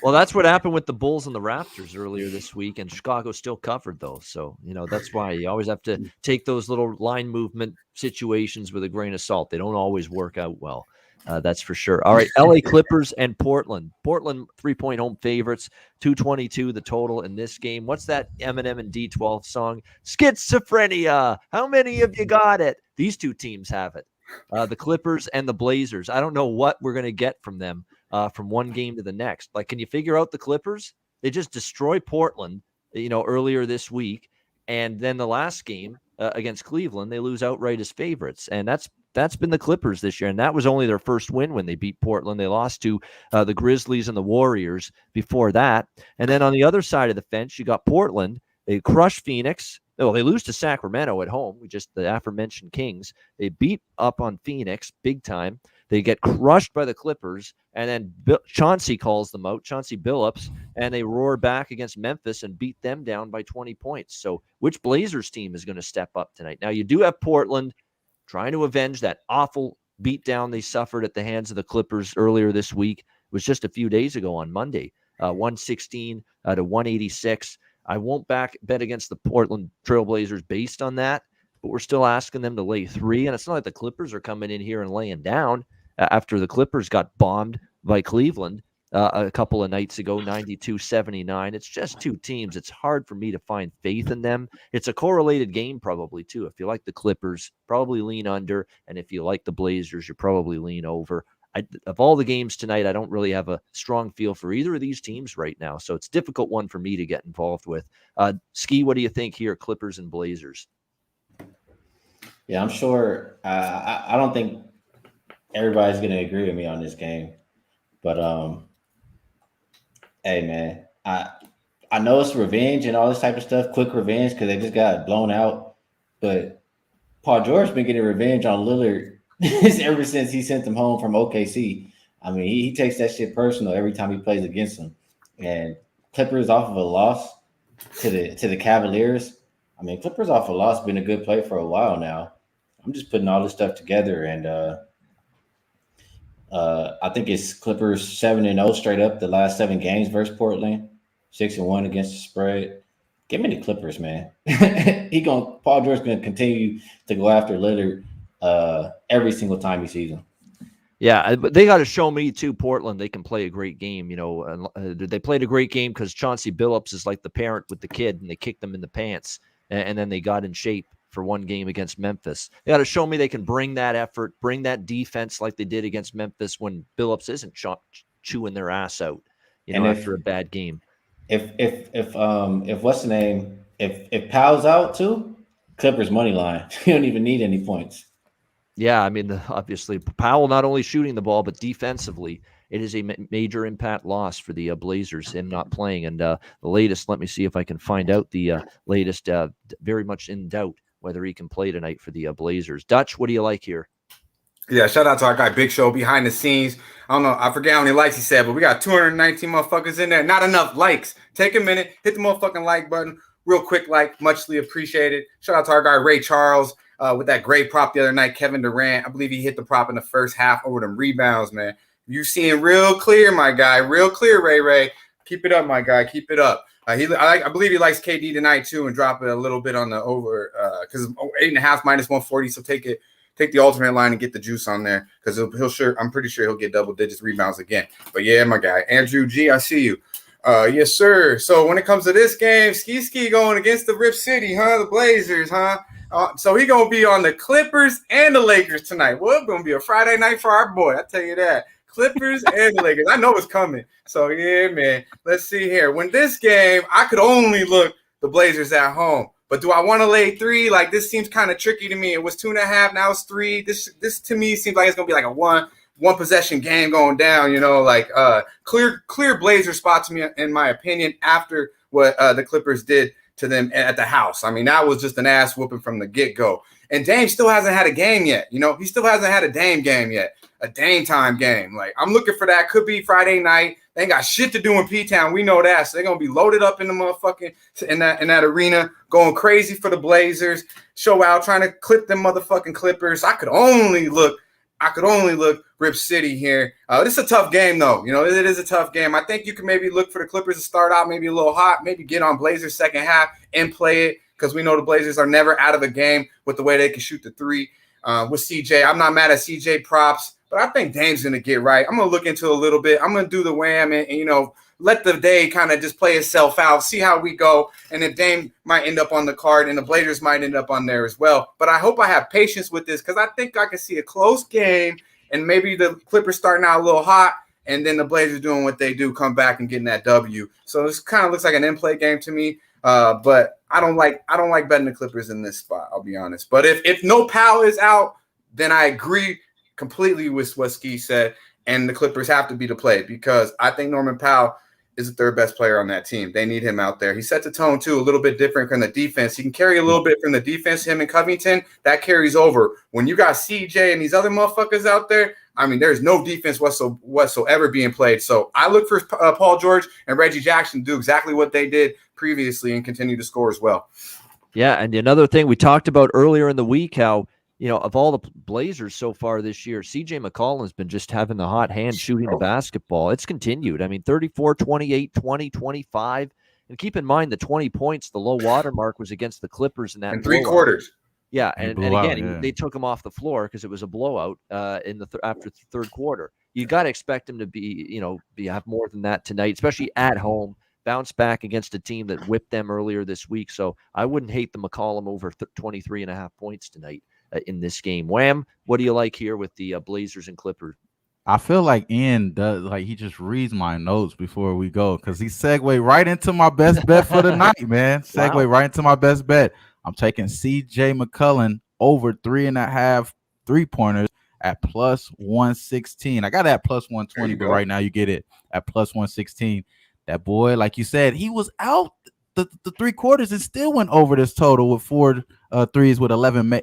Well, that's what happened with the Bulls and the Raptors earlier this week, and Chicago still covered though. So that's why you always have to take those little line movement situations with a grain of salt. They don't always work out well. That's for sure. All right, LA Clippers and Portland. Portland 3-point home favorites, 222 the total in this game. What's that Eminem and D12 song? Schizophrenia. How many of you got it? These two teams have it. The Clippers and the Blazers. I don't know what we're going to get from them from one game to the next. Like, can you figure out the Clippers? They just destroy Portland, earlier this week. And then the last game against Cleveland, they lose outright as favorites. And that's That's been the Clippers this year, and that was only their first win when they beat Portland. They lost to the Grizzlies and the Warriors before that. And then on the other side of the fence, you got Portland. They crushed Phoenix. Well, they lose to Sacramento at home. The aforementioned Kings. They beat up on Phoenix big time. They get crushed by the Clippers, and then Chauncey calls them out, Chauncey Billups, and they roar back against Memphis and beat them down by 20 points. So which Blazers team is going to step up tonight? Now, you do have Portland trying to avenge that awful beatdown they suffered at the hands of the Clippers earlier this week. It was just a few days ago on Monday, 116 to 186. I won't bet against the Portland Trailblazers based on that, but we're still asking them to lay 3. And it's not like the Clippers are coming in here and laying down after the Clippers got bombed by Cleveland a couple of nights ago, 92-79. It's just two teams. It's hard for me to find faith in them. It's a correlated game probably, too. If you like the Clippers, probably lean under. And if you like the Blazers, you probably lean over. Of all the games tonight, I don't really have a strong feel for either of these teams right now. So it's a difficult one for me to get involved with. Skee, what do you think here, Clippers and Blazers? Yeah, I'm sure. I don't think everybody's going to agree with me on this game. But, hey, man, I know it's revenge and all this type of stuff, quick revenge because they just got blown out. But Paul George's been getting revenge on Lillard ever since he sent them home from OKC. I mean, he takes that shit personal every time he plays against them. And Clippers off of a loss to the Cavaliers. I mean, Clippers off a loss been a good play for a while now. I'm just putting all this stuff together, and I think it's Clippers 7-0 straight up the last 7 games versus Portland, 6-1 against the spread. Give me the Clippers, man. Paul George's gonna continue to go after Lillard every single time he sees him. Yeah, but they got to show me too, Portland. They can play a great game. You know, they played a great game because Chauncey Billups is like the parent with the kid, and they kicked them in the pants, and then they got in shape for one game against Memphis. They got to show me they can bring that effort, bring that defense like they did against Memphis when Billups isn't chewing their ass out, after a bad game. If what's the name? If Powell's out too, Clippers money line. You don't even need any points. Yeah, I mean, obviously Powell not only shooting the ball, but defensively, it is a major impact loss for the Blazers, him not playing. And the latest, let me see if I can find out the latest, very much in doubt whether he can play tonight for the Blazers. Dutch, what do you like here? Yeah, shout out to our guy Big Show behind the scenes. I don't know, I forget how many likes he said, but we got 219 motherfuckers in there. Not enough likes. Take a minute, hit the motherfucking like button. Real quick like, muchly appreciated. Shout out to our guy Ray Charles with that great prop the other night, Kevin Durant. I believe he hit the prop in the first half over them rebounds, man. You seeing real clear, my guy. Real clear, Ray. Keep it up, my guy. Keep it up. I believe he likes KD tonight too, and drop it a little bit on the over because 8.5 minus 140. So take the alternate line and get the juice on there because I'm pretty sure he'll get double digits rebounds again. But yeah, my guy Andrew G, I see you. Yes, sir. So when it comes to this game, Skee going against the Rip City, the Blazers, so he gonna be on the Clippers and the Lakers tonight. Well, it's gonna be a Friday night for our boy. I tell you that. Clippers and the Lakers. I know it's coming. So, yeah, man. Let's see here. When this game, I could only look the Blazers at home. But do I want to lay 3? Like, this seems kind of tricky to me. It was 2.5. Now it's 3. This to me seems like it's going to be like a one possession game going down, clear Blazer spot to me, in my opinion, after what the Clippers did to them at the house. I mean, that was just an ass whooping from the get-go. And Dame still hasn't had a game yet. He still hasn't had a Dame game yet. A Dame time game. Like, I'm looking for that. Could be Friday night. They ain't got shit to do in P-Town. We know that. So they're gonna be loaded up in the motherfucking in that arena, going crazy for the Blazers. Show out, trying to clip them motherfucking Clippers. I could only look Rip City here. This is a tough game though. It is a tough game. I think you can maybe look for the Clippers to start out maybe a little hot, maybe get on Blazers second half and play it because we know the Blazers are never out of a game with the way they can shoot the 3 with CJ. I'm not mad at CJ props. But I think Dame's going to get right. I'm going to look into it a little bit. I'm going to do the wham and let the day kind of just play itself out, see how we go. And if Dame might end up on the card and the Blazers might end up on there as well. But I hope I have patience with this because I think I can see a close game and maybe the Clippers starting out a little hot and then the Blazers doing what they do, come back and getting that W. So this kind of looks like an in-play game to me. But I don't like betting the Clippers in this spot, I'll be honest. But if no Powell is out, then I agree completely with what Skee said, and the Clippers have to be the play because I think Norman Powell is the third best player on that team. They need him out there. He sets the tone, too, a little bit different from the defense. He can carry a little bit from the defense, him and Covington. That carries over. When you got CJ and these other motherfuckers out there, I mean, there's no defense whatsoever being played. So I look for Paul George and Reggie Jackson to do exactly what they did previously and continue to score as well. Yeah, and another thing we talked about earlier in the week, how of all the Blazers so far this year, CJ McCollum's been just having the hot hand shooting the basketball. It's continued. I mean, 34, 28, 20, 25. And keep in mind the 20 points, the low water mark was against the Clippers in that in 3 quarters. Yeah, and again, they took him off the floor because it was a blowout in the after the third quarter. You got to expect him to be, have more than that tonight, especially at home. Bounce back against a team that whipped them earlier this week. So I wouldn't hate the McCollum over 23.5 points tonight in this game. Wham, what do you like here with the Blazers and Clippers? I feel like Ian does, like he just reads my notes before we go because he segued right into my best bet for the night, man. Right into my best bet. I'm taking CJ McCollum over 3.5 3-pointers at plus 116. I got it at plus 120, but right now you get it at plus 116. That boy, like you said, he was out the 3 quarters and still went over this total with 4 threes with 11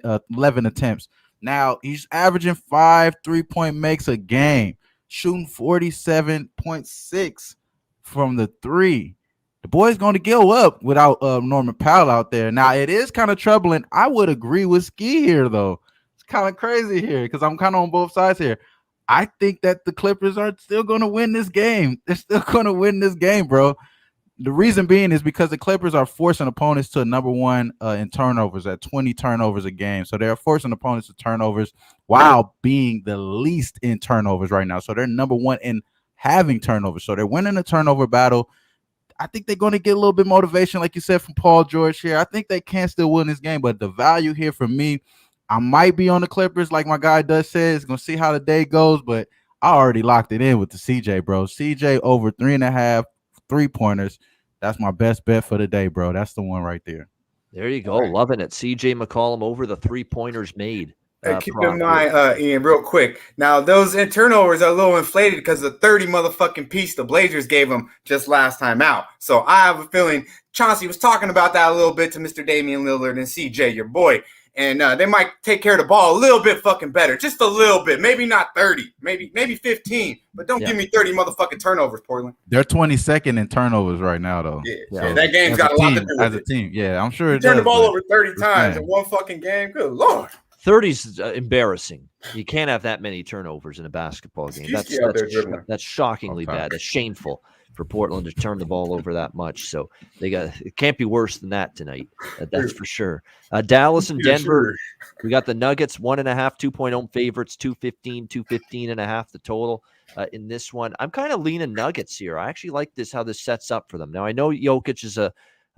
attempts. Now he's averaging 5 3-point makes a game, shooting 47.6 from the 3. The boy's going to go up without Norman Powell out there. Now it is kind of troubling. I would agree with Skee here, though. It's kind of crazy here because I'm kind of on both sides here. I think that the Clippers are still going to win this game. They're still going to win this game, bro. The reason being is because the Clippers are forcing opponents to number one in turnovers at 20 turnovers a game. So they're forcing opponents to turnovers while being the least in turnovers right now. So they're number one in having turnovers. So they're winning the turnover battle. I think they're going to get a little bit motivation, like you said, from Paul George here. I think they can still win this game, but the value here for me, I might be on the Clippers, like my guy does say. It's going to see how the day goes, but I already locked it in with the CJ, bro. CJ over 3.5 3-pointers. That's my best bet for the day, bro. That's the one right there. There you go. Right. Loving it. CJ McCollum over the 3-pointers made. Keep in mind, Ian, real quick. Now, those turnovers are a little inflated because of the 30 motherfucking piece the Blazers gave them just last time out. So I have a feeling Chauncey was talking about that a little bit to Mr. Damian Lillard and CJ, your boy. And they might take care of the ball a little bit fucking better. Just a little bit. Maybe not 30. Maybe 15. But don't give me 30 motherfucking turnovers, Portland. They're 22nd in turnovers right now, though. Yeah, that game's got a lot to do with as a team. Yeah, I'm sure it turn does, the ball over 30 times in one fucking game. Good Lord. 30's embarrassing. You can't have that many turnovers in a basketball game. That's shockingly bad. That's shameful for Portland to turn the ball over that much. So it can't be worse than that tonight. That's for sure. Dallas and Denver. We got the Nuggets 1.5, 2-point home favorites, 215.5 the total in this one. I'm kind of leaning Nuggets here. I actually like how this sets up for them. Now I know Jokic is a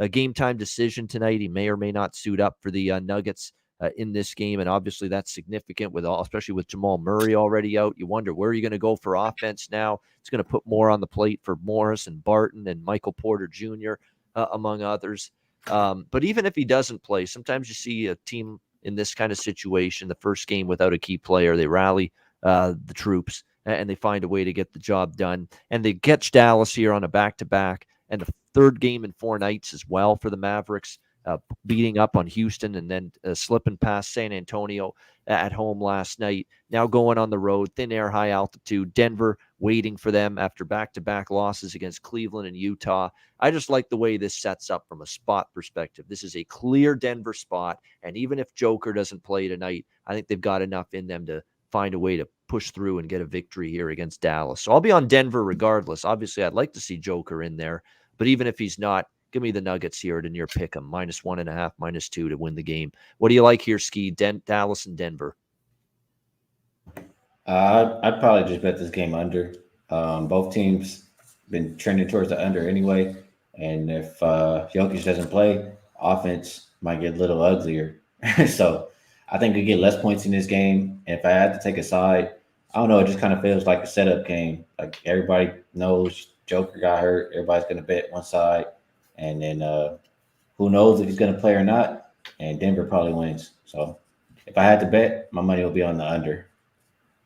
game time decision tonight. He may or may not suit up for the Nuggets in this game, and obviously that's significant especially with Jamal Murray already out. You wonder where you're going to go for offense now. It's going to put more on the plate for Morris and Barton and Michael Porter Jr., among others. But even if he doesn't play, sometimes you see a team in this kind of situation, the first game without a key player, they rally the troops and they find a way to get the job done. And they catch Dallas here on a back-to-back and the third game in 4 nights as well for the Mavericks. Beating up on Houston and then slipping past San Antonio at home last night. Now going on the road, thin air, high altitude. Denver waiting for them after back-to-back losses against Cleveland and Utah. I just like the way this sets up from a spot perspective. This is a clear Denver spot, and even if Joker doesn't play tonight, I think they've got enough in them to find a way to push through and get a victory here against Dallas. So I'll be on Denver regardless. Obviously, I'd like to see Joker in there, but even if he's not, give me the Nuggets here at a near pick 'em, -1.5, -2 to win the game. What do you like here, Skee? Dallas and Denver. I'd probably just bet this game under. Both teams been trending towards the under anyway. And if Jokic doesn't play, offense might get a little uglier. So I think we get less points in this game. And if I had to take a side, I don't know, it just kind of feels like a setup game. Like everybody knows Joker got hurt. Everybody's going to bet one side. And then who knows if he's going to play or not. And Denver probably wins. So if I had to bet, my money will be on the under.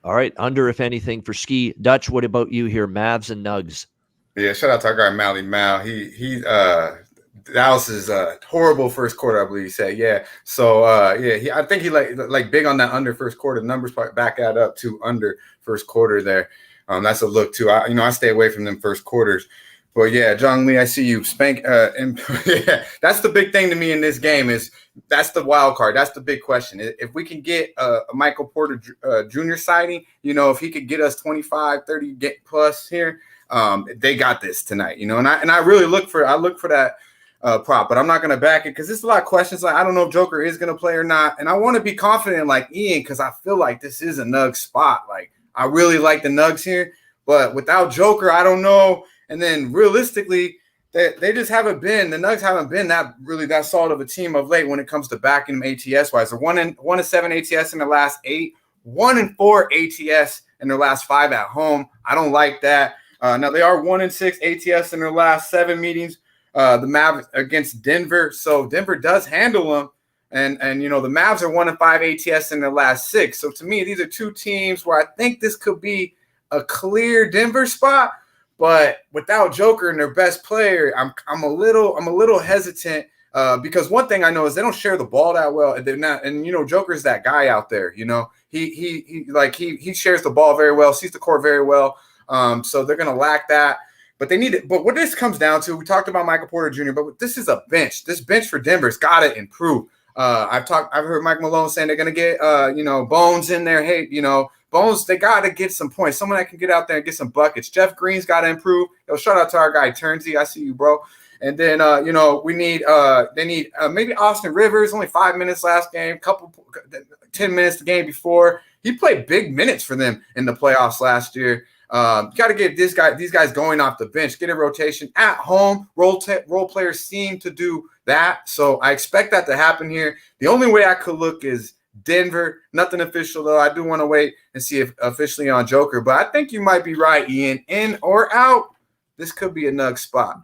All right, under if anything for Skee. Dutch, what about you here? Mavs and Nugs. Yeah, shout out to our guy Mally Mal. He Dallas's horrible first quarter, I believe he said. Yeah. So I think he like big on that under first quarter. The numbers back that up to under first quarter there. That's a look too. I stay away from them first quarters. But yeah, John Lee, I see you spank. And yeah, that's the big thing to me in this game is that's the wild card. That's the big question. If we can get a Michael Porter Jr. sighting, if he could get us 25, 30 plus here, they got this tonight, and I really look for that prop, but I'm not going to back it because there's a lot of questions. Like, I don't know if Joker is going to play or not. And I want to be confident like Ian, because I feel like this is a Nugs spot. Like, I really like the Nugs here, but without Joker, I don't know. And then realistically, they just haven't been, the Nugs haven't been that solid of a team of late when it comes to backing them ATS wise. They're 1-7 ATS in their last 8, 1-4 ATS in their last 5 at home. I don't like that. Now they are 1-6 ATS in their last 7 meetings. The Mavericks against Denver. So Denver does handle them. And the Mavs are 1-5 ATS in their last 6. So to me, these are two teams where I think this could be a clear Denver spot. But without Joker and their best player, I'm a little hesitant because one thing I know is they don't share the ball that well. They're not, and Joker's that guy out there. He shares the ball very well, sees the court very well. So they're gonna lack that. But they need it. But what this comes down to, we talked about Michael Porter Jr., but this is a bench. This bench for Denver's got to improve. I've heard Mike Malone saying they're gonna get Bones in there. Hey, Bones, they got to get some points. Someone that can get out there and get some buckets. Jeff Green's got to improve. Shout out to our guy Turnsy. I see you, bro. And then they need maybe Austin Rivers. Only 5 minutes last game. 10 minutes the game before. He played big minutes for them in the playoffs last year. Got to get these guys going off the bench, get a rotation at home. Role players seem to do that, so I expect that to happen here. The only way I could look is Denver. Nothing official though. I do want to wait and see if officially on Joker, but I think you might be right, Ian. In or out, this could be a Nug spot.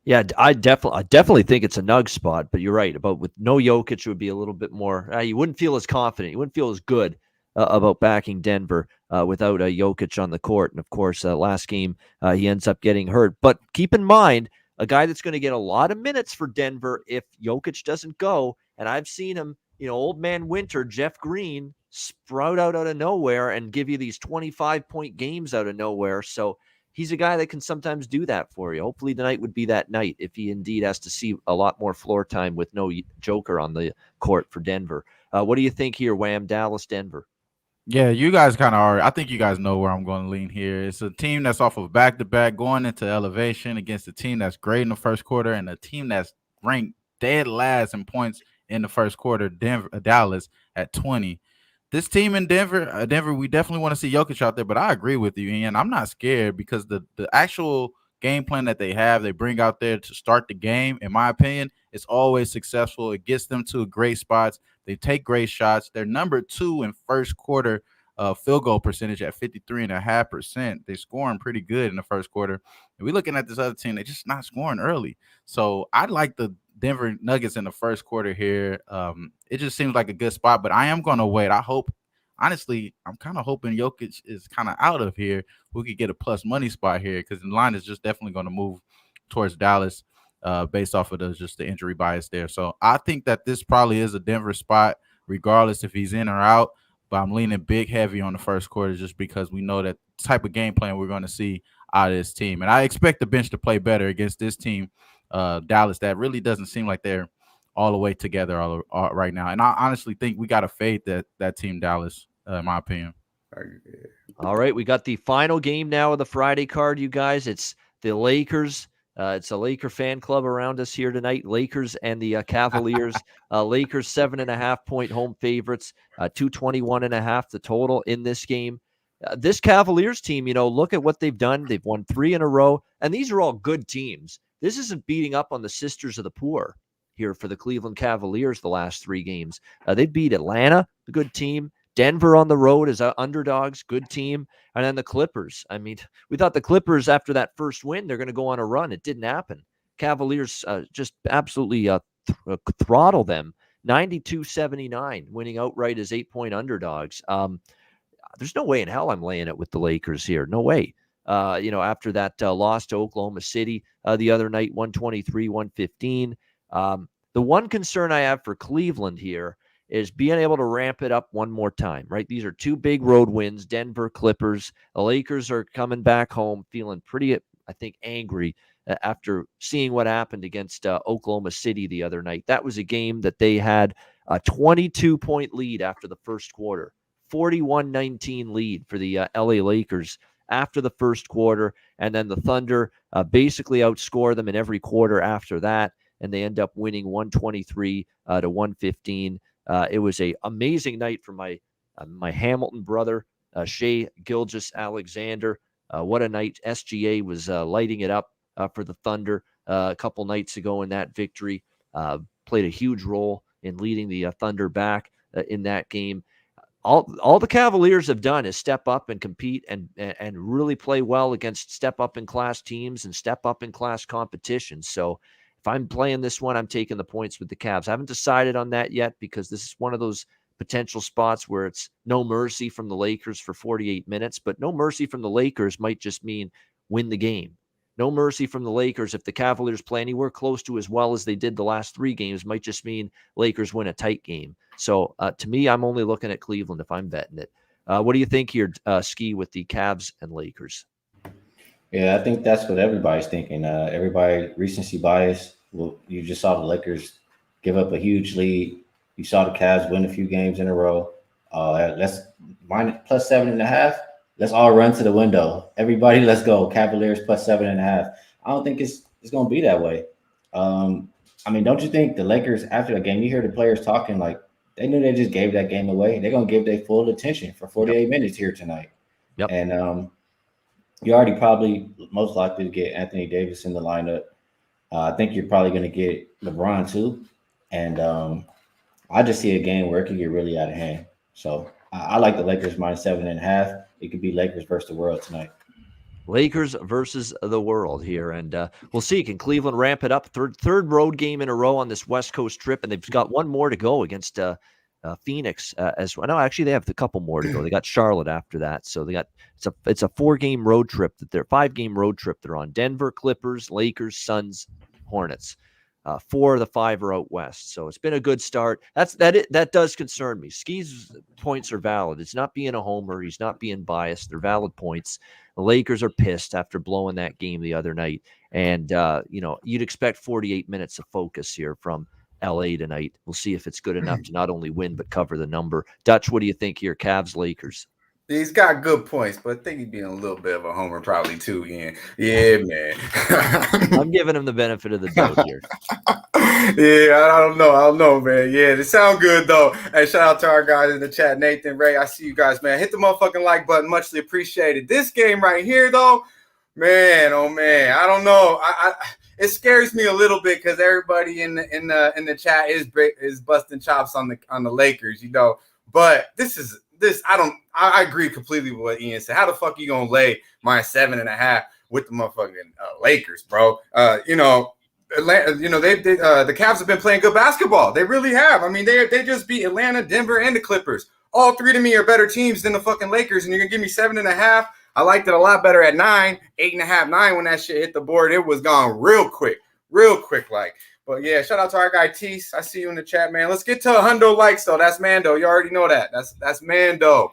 Yeah, I definitely think it's a Nug spot, but you're right about with no Jokic, it would be a little bit more. You wouldn't feel as confident. You wouldn't feel as good about backing Denver without Jokic on the court. And of course, last game, he ends up getting hurt. But keep in mind, a guy that's going to get a lot of minutes for Denver if Jokic doesn't go. And I've seen him, old man Winter, Jeff Green, sprout out of nowhere and give you these 25-point games out of nowhere. So he's a guy that can sometimes do that for you. Hopefully tonight would be that night if he indeed has to see a lot more floor time with no Joker on the court for Denver. What do you think here, Wham? Dallas, Denver? Yeah, you guys kind of are. I think you guys know where I'm going to lean here. It's a team that's off of back-to-back going into elevation against a team that's great in the first quarter and a team that's ranked dead last in points in the first quarter, Dallas at 20. This team in Denver, we definitely want to see Jokic out there, but I agree with you, Ian. I'm not scared because the actual game plan that they bring out there to start the game, in my opinion, it's always successful. It gets them to great spots. They take great shots. They're number 2 in first quarter field goal percentage at 53.5%. They're scoring pretty good in the first quarter. And we're looking at this other team, they're just not scoring early. So I like the Denver Nuggets in the first quarter here. It just seems like a good spot, but I am going to wait. Honestly, I'm kind of hoping Jokic is kind of out of here. We could get a plus money spot here because the line is just definitely going to move towards Dallas based off of just the injury bias there. So I think that this probably is a Denver spot, regardless if he's in or out. But I'm leaning big heavy on the first quarter just because we know that type of game plan we're going to see out of this team. And I expect the bench to play better against this team, Dallas, that really doesn't seem like they're all the way together right now. And I honestly think we got to fade that team Dallas, in my opinion. All right, we got the final game now of the Friday card, you guys. It's the Lakers. It's a Laker fan club around us here tonight. Lakers and the Cavaliers. Lakers 7.5-point home favorites. 221.5 the total in this game. This Cavaliers team, look at what they've done. They've won 3 in a row, and these are all good teams. This isn't beating up on the Sisters of the Poor here for the Cleveland Cavaliers the last 3 games. They beat Atlanta, a good team. Denver on the road as underdogs, good team. And then the Clippers. I mean, we thought the Clippers, after that first win, they're going to go on a run. It didn't happen. Cavaliers just absolutely throttle them. 92-79, winning outright as 8-point underdogs. There's no way in hell I'm laying it with the Lakers here. No way. After that loss to Oklahoma City the other night, 123-115. The one concern I have for Cleveland here is being able to ramp it up one more time, right? These are two big road wins, Denver Clippers. The Lakers are coming back home feeling pretty, I think, angry after seeing what happened against Oklahoma City the other night. That was a game that they had a 22-point lead after the first quarter, 41-19 lead for the LA Lakers after the first quarter, and then the Thunder basically outscore them in every quarter after that, and they end up winning 123-115. It was an amazing night for my Hamilton brother, Shea Gilgeous-Alexander. What a night. SGA was lighting it up for the Thunder a couple nights ago in that victory. Played a huge role in leading the Thunder back in that game. All the Cavaliers have done is step up and compete and really play well against step up in class teams and step up in class competitions. So if I'm playing this one, I'm taking the points with the Cavs. I haven't decided on that yet because this is one of those potential spots where it's no mercy from the Lakers for 48 minutes, but no mercy from the Lakers might just mean win the game. No mercy from the Lakers if the Cavaliers play anywhere close to as well as they did the last three games might just mean Lakers win a tight game. So to me, I'm only looking at Cleveland if I'm betting it. What do you think here, Skee, with the Cavs and Lakers? Yeah, I think that's what everybody's thinking. Everybody recency bias. Well, you just saw the Lakers give up a huge lead. You saw the Cavs win a few games in a row. Let's plus 7.5. Let's all run to the window. Everybody, let's go. Cavaliers plus 7.5. I don't think it's going to be that way. Don't you think the Lakers after the game, you hear the players talking like they knew they just gave that game away. They're going to give their full attention for 48 minutes here tonight. Yep. And you're already probably most likely to get Anthony Davis in the lineup. I think you're probably going to get LeBron too. And I just see a game where it could get really out of hand. So I like the Lakers minus 7.5. It could be Lakers versus the world tonight. Lakers versus the world here. And we'll see. Can Cleveland ramp it up? Third road game in a row on this West Coast trip. And they've got one more to go against Phoenix as well. No, actually, they have a couple more to go. They got Charlotte after that. So they got it's a 5-game road trip they're on. Denver, Clippers, Lakers, Suns, Hornets. 4 of the 5 are out west. So it's been a good start. That does concern me. Skee's points are valid. It's not being a homer. He's not being biased. They're valid points. The Lakers are pissed after blowing that game the other night. And, you'd expect 48 minutes of focus here from LA tonight. We'll see if it's good enough to not only win, but cover the number. Dutch, what do you think here? Cavs, Lakers. He's got good points, but I think he's being a little bit of a homer probably too, Ian. Yeah, man. I'm giving him the benefit of the doubt here. Yeah, I don't know, man. Yeah, they sound good, though. Hey, shout out to our guys in the chat, Nathan, Ray. I see you guys, man. Hit the motherfucking like button. Muchly appreciated. This game right here, though, man, oh, man. I don't know. It scares me a little bit because everybody in the chat is busting chops on the Lakers, But I agree completely with what Ian said. How the fuck you gonna lay minus 7.5 with the motherfucking Lakers, bro? The Cavs have been playing good basketball. They really have. I mean, they just beat Atlanta, Denver, and the Clippers. All three to me are better teams than the fucking Lakers, and you're gonna give me 7.5. I liked it a lot better at 9, 8.5, 9 when that shit hit the board. It was gone real quick like. But yeah, shout out to our guy Tease. I see you in the chat, man. Let's get to 100 likes though. That's Mando. You already know that. That's Mando.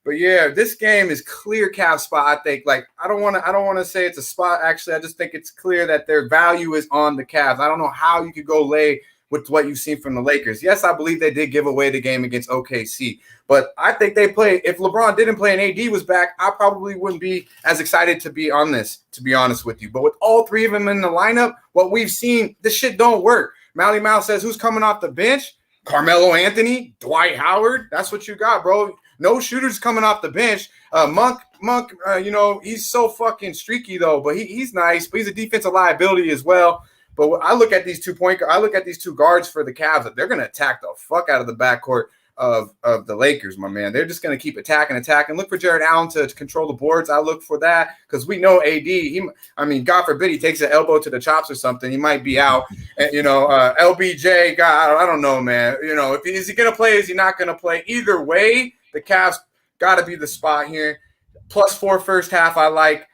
But yeah, this game is clear Cavs spot. I think. Like I don't want to say it's a spot. Actually, I just think it's clear that their value is on the Cavs. I don't know how you could go lay with what you've seen from the Lakers. Yes, I believe they did give away the game against OKC, but I think they play. If LeBron didn't play and AD was back, I probably wouldn't be as excited to be on this, to be honest with you. But with all three of them in the lineup, what we've seen, this shit don't work. Mally Mal says, who's coming off the bench? Carmelo Anthony, Dwight Howard. That's what you got, bro. No shooters coming off the bench. Monk, he's so fucking streaky though, but he's nice, but he's a defensive liability as well. But I look at these two guards for the Cavs. They're going to attack the fuck out of the backcourt of the Lakers, my man. They're just going to keep attacking. Look for Jared Allen to control the boards. I look for that because we know AD. God forbid he takes an elbow to the chops or something. He might be out. And, LBJ, God, I don't know, man. Is he going to play? Is he not going to play? Either way, the Cavs got to be the spot here. +4 first half, I like.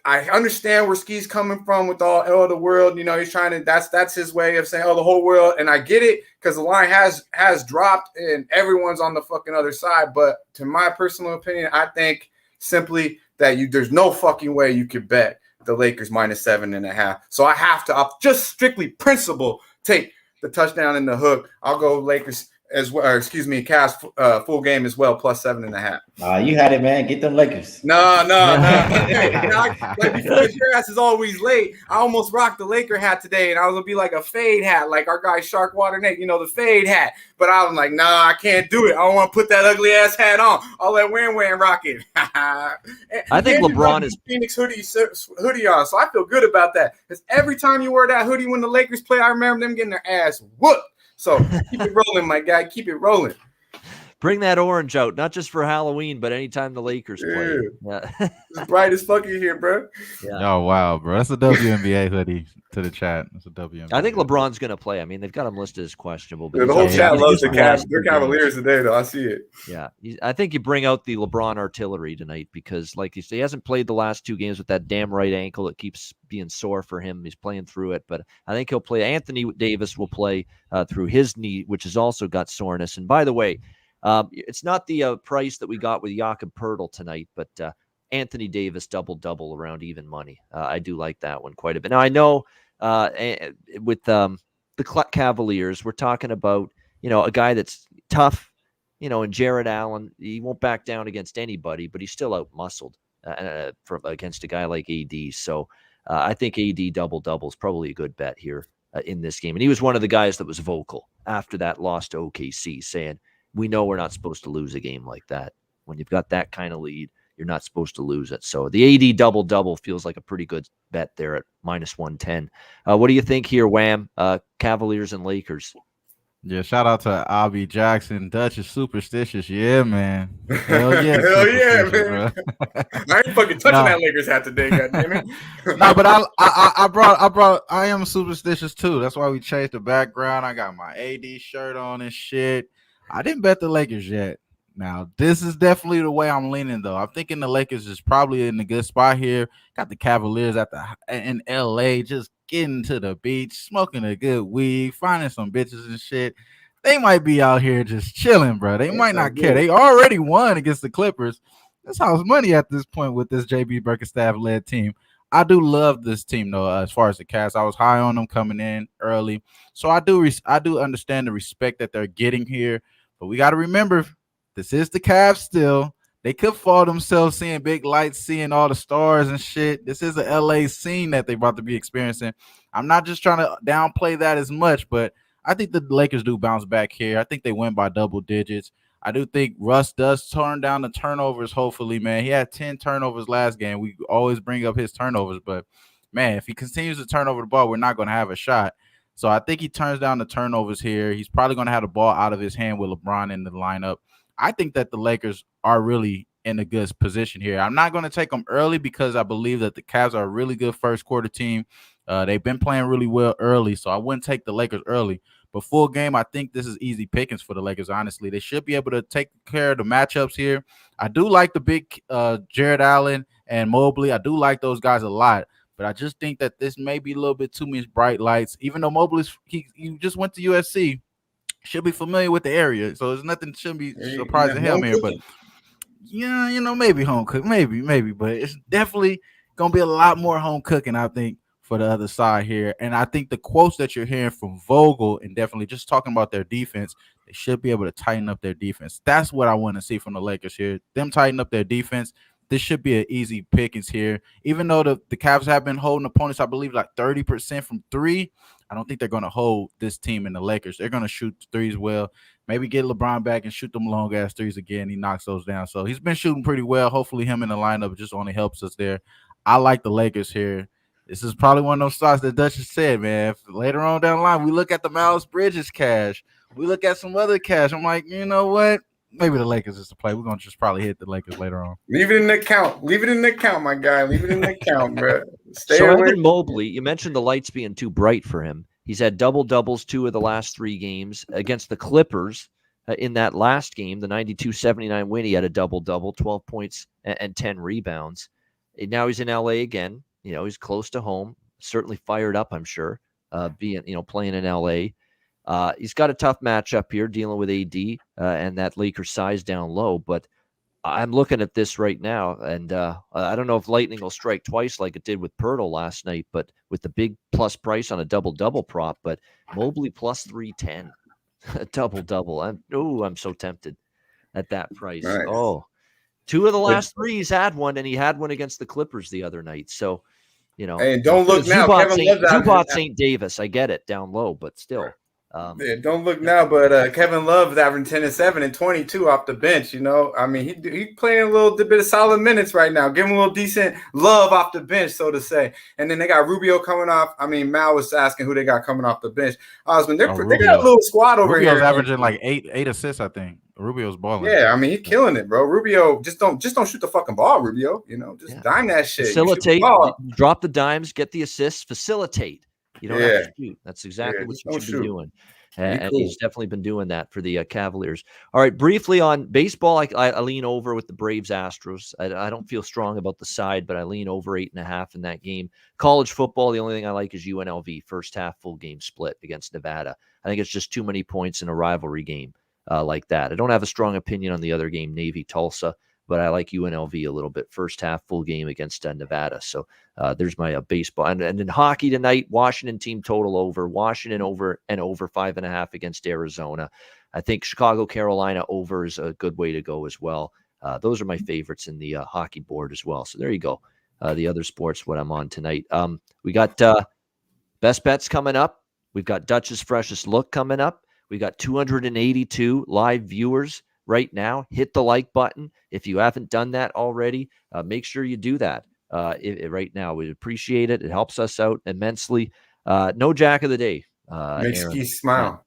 I understand where Skee's coming from with all the world. He's trying to. That's his way of saying, "Oh, the whole world." And I get it because the line has dropped and everyone's on the fucking other side. But to my personal opinion, I think simply that there's no fucking way you could bet the Lakers -7.5. So I have to. I'll just strictly principle take the touchdown in the hook. I'll go Lakers as well, or excuse me, Cavs full game as well, +7.5. You had it, man. Get them Lakers. No. Because your ass is always late. I almost rocked the Laker hat today, and I was gonna be like a fade hat, like our guy Sharkwater Nate, the fade hat. But I was like, nah, I can't do it. I don't want to put that ugly ass hat on. I'll let Wham rock it. I think LeBron is Phoenix hoodie on, so I feel good about that. Because every time you wear that hoodie when the Lakers play, I remember them getting their ass whooped. So keep it rolling, my guy. Keep it rolling. Bring that orange out, not just for Halloween, but anytime the Lakers play. Yeah. It's bright as fuck in here, bro. Yeah. Oh, wow, bro. That's a WNBA hoodie to the chat. That's a WNBA. I think LeBron's going to play. I mean, they've got him listed as questionable. But the whole chat loves the Cavs. They're Cavaliers today, though. I see it. Yeah. I think you bring out the LeBron artillery tonight because, like you say, he hasn't played the last 2 games with that damn right ankle that keeps being sore for him. He's playing through it. But I think he'll play. Anthony Davis will play through his knee, which has also got soreness. And by the way, it's not the price that we got with Jakob Poeltl tonight, but Anthony Davis double around even money. I do like that one quite a bit. Now I know with the Cavaliers, we're talking about a guy that's tough, and Jared Allen. He won't back down against anybody, but he's still out muscled against a guy like AD. So I think AD double is probably a good bet here in this game. And he was one of the guys that was vocal after that loss to OKC, saying, we know we're not supposed to lose a game like that. When you've got that kind of lead, you're not supposed to lose it. So the AD double feels like a pretty good bet there at -110. What do you think here, Wham? Cavaliers and Lakers. Yeah, shout out to Abby Jackson. Dutch is supersticious. Yeah, man. Hell yeah. Hell yeah, man. I ain't fucking touching that Lakers hat today, goddammit. No, but I am superstitious too. That's why we changed the background. I got my AD shirt on and shit. I didn't bet the Lakers yet. Now, this is definitely the way I'm leaning, though. I'm thinking the Lakers is probably in a good spot here. Got the Cavaliers in L.A. just getting to the beach, smoking a good weed, finding some bitches and shit. They might be out here just chilling, bro. They might not care. They already won against the Clippers. That's house money at this point with this JB Burkestaff-led team. I do love this team, though, as far as the Cavs. I was high on them coming in early. So I do understand the respect that they're getting here. But we got to remember, this is the Cavs still. They could fall themselves seeing big lights, seeing all the stars and shit. This is a LA scene that they're about to be experiencing. I'm not just trying to downplay that as much, but I think the Lakers do bounce back here. I think they win by double digits. I do think Russ does turn down the turnovers, hopefully, man. He had 10 turnovers last game. We always bring up his turnovers, but, man, if he continues to turn over the ball, we're not going to have a shot. So I think he turns down the turnovers here. He's probably going to have the ball out of his hand with LeBron in the lineup. I think that the Lakers are really in a good position here. I'm not going to take them early because I believe that the Cavs are a really good first quarter team. They've been playing really well early, so I wouldn't take the Lakers early. But full game, I think this is easy pickings for the Lakers, honestly. They should be able to take care of the matchups here. I do like the big Jared Allen and Mobley. I do like those guys a lot. But I just think that this may be a little bit too much bright lights. Even though Mobley's he just went to USC, should be familiar with the area, so there's nothing shouldn't be surprising him here. But yeah, maybe home cook, maybe, but it's definitely gonna be a lot more home cooking, I think, for the other side here. And I think the quotes that you're hearing from Vogel and definitely just talking about their defense, they should be able to tighten up their defense. That's what I want to see from the Lakers here. Them tighten up their defense. This should be an easy pickings here. Even though the Cavs have been holding opponents, I believe, like 30% from three, I don't think they're going to hold this team in the Lakers. They're going to shoot threes well. Maybe get LeBron back and shoot them long-ass threes again. He knocks those down. So he's been shooting pretty well. Hopefully him in the lineup just only helps us there. I like the Lakers here. This is probably one of those stocks that Dutch has said, man. If later on down the line, we look at the Miles Bridges cash. We look at some other cash. I'm like, you know what? Maybe the Lakers is the play. We're going to just probably hit the Lakers later on. Leave it in the account. Leave it in the account, my guy. Leave it in the account, bro. Stay so away. Evan Mobley, you mentioned the lights being too bright for him. He's had double-doubles 2 of the last 3 games. Against the Clippers in that last game, the 92-79 win, he had a double-double, 12 points and 10 rebounds. And now he's in LA again. He's close to home, certainly fired up, I'm sure, playing in LA. He's got a tough matchup here dealing with AD and that Lakers size down low, but I'm looking at this right now, and I don't know if lightning will strike twice like it did with Pirtle last night, but with the big plus price on a double-double prop, but Mobley plus 310, a double-double. I'm so tempted at that price. Nice. Oh, 2 of the last 3 he's had one, and he had one against the Clippers the other night. So, Hey, don't look now. Zubac St. Davis, I get it, down low, but still. Don't look now, but Kevin Love's averaging 10 and 7 and 22 off the bench. I mean, he's playing a little bit of solid minutes right now. Give him a little decent love off the bench, so to say. And then they got Rubio coming off. I mean, Mal was asking who they got coming off the bench. Osmond, they got a little squad over Rubio's here. Averaging like eight assists, I think. Rubio's balling. Yeah, I mean, he's killing it, bro. Rubio, just don't shoot the fucking ball, Rubio. Dime that shit. Facilitate, drop the dimes, get the assists, facilitate. You don't have to shoot. That's exactly what you should be doing. And he's definitely been doing that for the Cavaliers. All right, briefly on baseball, I lean over with the Braves Astros. I don't feel strong about the side, but I lean over 8.5 in that game. College football, the only thing I like is UNLV, first half full game split against Nevada. I think it's just too many points in a rivalry game like that. I don't have a strong opinion on the other game, Navy-Tulsa, but I like UNLV a little bit. First half full game against Nevada. So there's my baseball. And in hockey tonight, Washington team total over. Washington over 5.5 against Arizona. I think Chicago, Carolina over is a good way to go as well. Those are my favorites in the hockey board as well. So there you go. The other sports, what I'm on tonight. We got best bets coming up. We've got Dutch's Freshest Look coming up. We got 282 live viewers right now. Hit the like button. If you haven't done that already, make sure you do that right now. We'd appreciate it. It helps us out immensely. No Jack of the Day. Make Skee smile.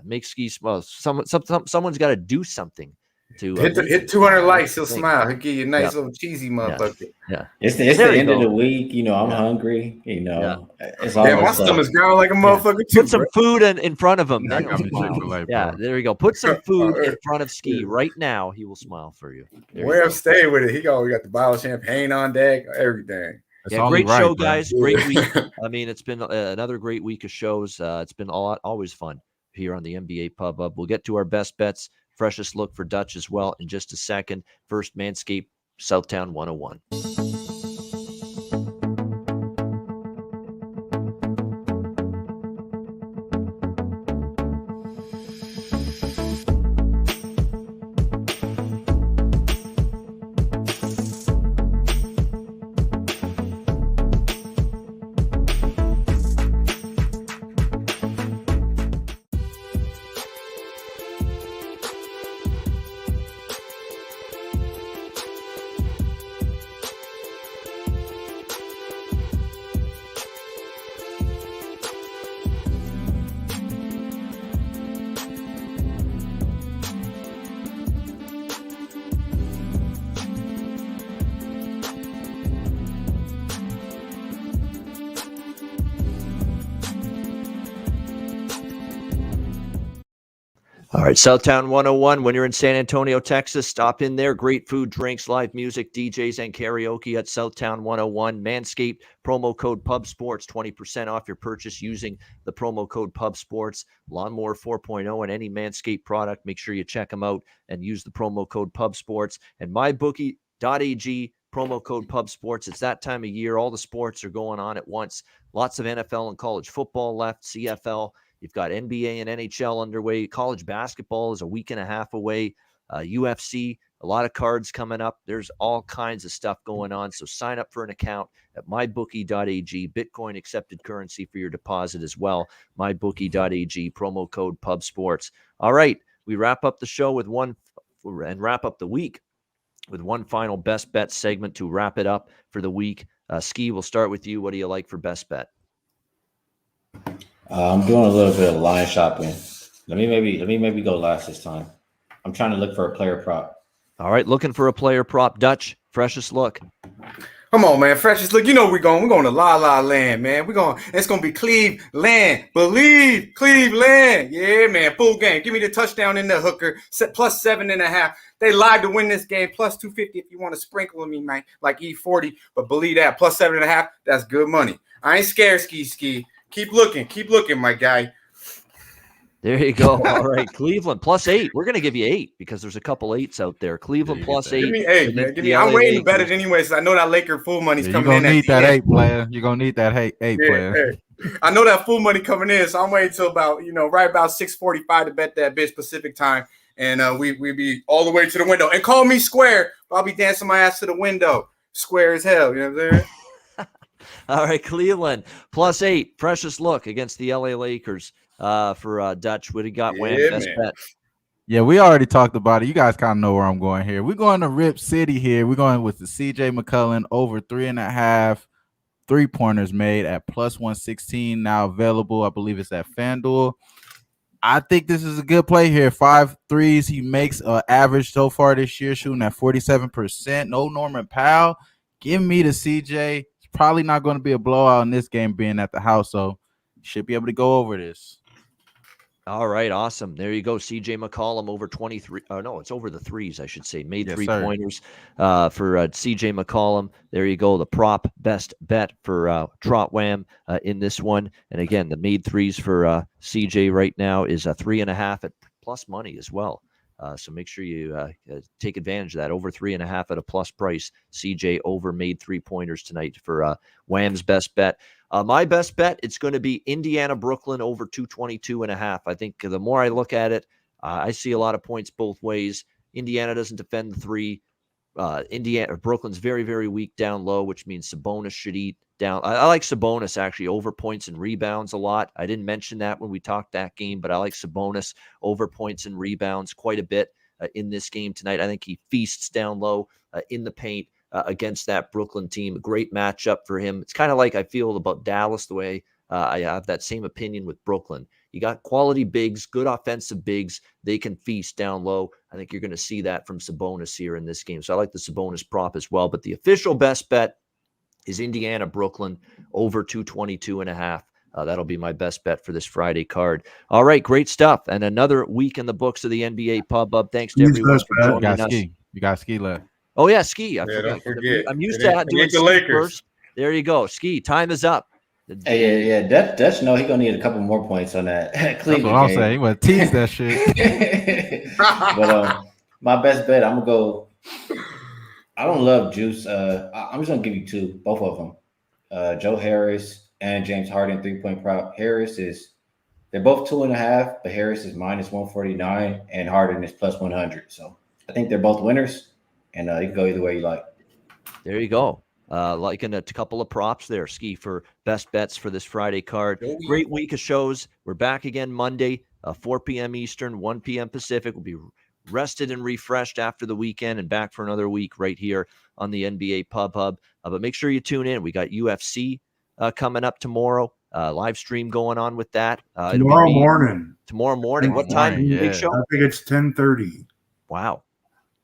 Make Skee smile. Someone's got to do something to hit 200 likes. He'll smile. He'll give you a nice little cheesy motherfucker. Yeah. It's the end of the week. I'm hungry. It's all my stomach's growling like a motherfucker too. Put some food in front of him. Yeah, there we go. Put some food in front of Skee right now. He will smile for you. Way up, stay with it. We got the bottle of champagne on deck. Everything. Great show, guys. Great week. I mean, it's been another great week of shows. It's been always fun here on the NBA Pub Up. We'll get to our best bets. Freshest look for Dutch as well in just a second. First, Manscaped, Southtown 101. All right, Southtown 101. When you're in San Antonio, Texas, stop in there. Great food, drinks, live music, DJs, and karaoke at Southtown 101. Manscaped, promo code PUBSPORTS, 20% off your purchase using the promo code PUBSPORTS. Lawnmower 4.0 and any Manscaped product. Make sure you check them out and use the promo code PUBSPORTS. And mybookie.ag, promo code PUBSPORTS. It's that time of year. All the sports are going on at once. Lots of NFL and college football left, CFL. You've got NBA and NHL underway. College basketball is a week and a half away. UFC, a lot of cards coming up. There's all kinds of stuff going on. So sign up for an account at mybookie.ag. Bitcoin accepted currency for your deposit as well. Mybookie.ag, promo code PUBSPORTS. All right, we wrap up the show with wrap up the week with one final best bet segment to wrap it up for the week. Skee, we'll start with you. What do you like for best bet? I'm doing a little bit of line shopping. Let me maybe go last this time. I'm trying to look for a player prop. All right, looking for a player prop. Dutch, freshest look. Come on, man. Freshest look. You know we're going to La La Land, man. It's gonna be Cleveland. Believe Cleveland. Yeah, man. Full game. Give me the touchdown in the hooker. Set plus 7.5. They lied to win this game. Plus 250 if you want to sprinkle with me, man. Like E40. But believe that. Plus 7.5. That's good money. I ain't scared, Ski. Keep looking, my guy. There you go. All right, Cleveland plus 8. We're going to give you 8 because there's a couple 8s out there. Cleveland plus 8. Give me 8, man. I'm waiting to bet it anyway, so I know that Laker full money's coming in. You're going to need that 8 player. You're going to need that 8 player. Hey. I know that full money coming in, so I'm waiting until about, right about 6:45 to bet that bitch Pacific time. And we be all the way to the window. And call me square. I'll be dancing my ass to the window. Square as hell. You know what I'm saying? All right, Cleveland plus 8. Precious look against the LA Lakers. For Dutch, what do you got? Wham, best bet. Yeah, we already talked about it. You guys kind of know where I'm going here. We're going to Rip City here. We're going with the CJ McCollum over 3.5 3-pointers made at plus 116. Now available. I believe it's at FanDuel. I think this is a good play here. 5 threes he makes average so far this year, shooting at 47%. No Norman Powell. Give me the CJ. It's probably not going to be a blowout in this game being at the house, so should be able to go over this. All right, awesome. There you go. CJ McCollum over 23. Oh, no, it's over the threes, I should say. Made 3-pointers for CJ McCollum. There you go. The prop best bet for Trot Wham in this one. And again, the made threes for CJ right now is a 3.5 at plus money as well. So make sure you take advantage of that. Over 3.5 at a plus price. CJ over made 3-pointers tonight for Wham's best bet. My best bet, it's going to be Indiana-Brooklyn over 222.5. I think the more I look at it, I see a lot of points both ways. Indiana doesn't defend the 3. Brooklyn's very, very weak down low, which means Sabonis should eat down. I like Sabonis actually over points and rebounds a lot. I didn't mention that when we talked that game, but I like Sabonis over points and rebounds quite a bit in this game tonight. I think he feasts down low in the paint. Against that Brooklyn team. A great matchup for him. It's kind of like I feel about Dallas the way I have that same opinion with Brooklyn. You got quality bigs, good offensive bigs. They can feast down low. I think you're going to see that from Sabonis here in this game. So I like the Sabonis prop as well. But the official best bet is Indiana-Brooklyn over 222.5. That'll be my best bet for this Friday card. All right, great stuff. And another week in the books of the NBA Pub Up. Thanks to everyone for joining us. You got Skee left. Oh, yeah, Skee. I forgot. Don't forget. I'm used to doing the Lakers first. There you go. Skee, time is up. Hey, yeah. Dutch know he's going to need a couple more points on that Cleveland game. That's what I'm saying. He want to tease that shit. But my best bet, I'm going to go. I don't love juice. I'm just going to give you 2, both of them. Joe Harris and James Harden 3-point prop. They're both 2.5, but Harris is minus 149 and Harden is plus 100. So I think they're both winners. And you can go either way you like. There you go. Liking a couple of props there, Skee, for best bets for this Friday card. Great week of shows. We're back again Monday, 4 p.m. Eastern, 1 p.m. Pacific. We'll be rested and refreshed after the weekend and back for another week right here on the NBA Pub Hub. But make sure you tune in. We got UFC coming up tomorrow. Live stream going on with that. Tomorrow morning. What time? Big show? I think it's 10:30. Wow.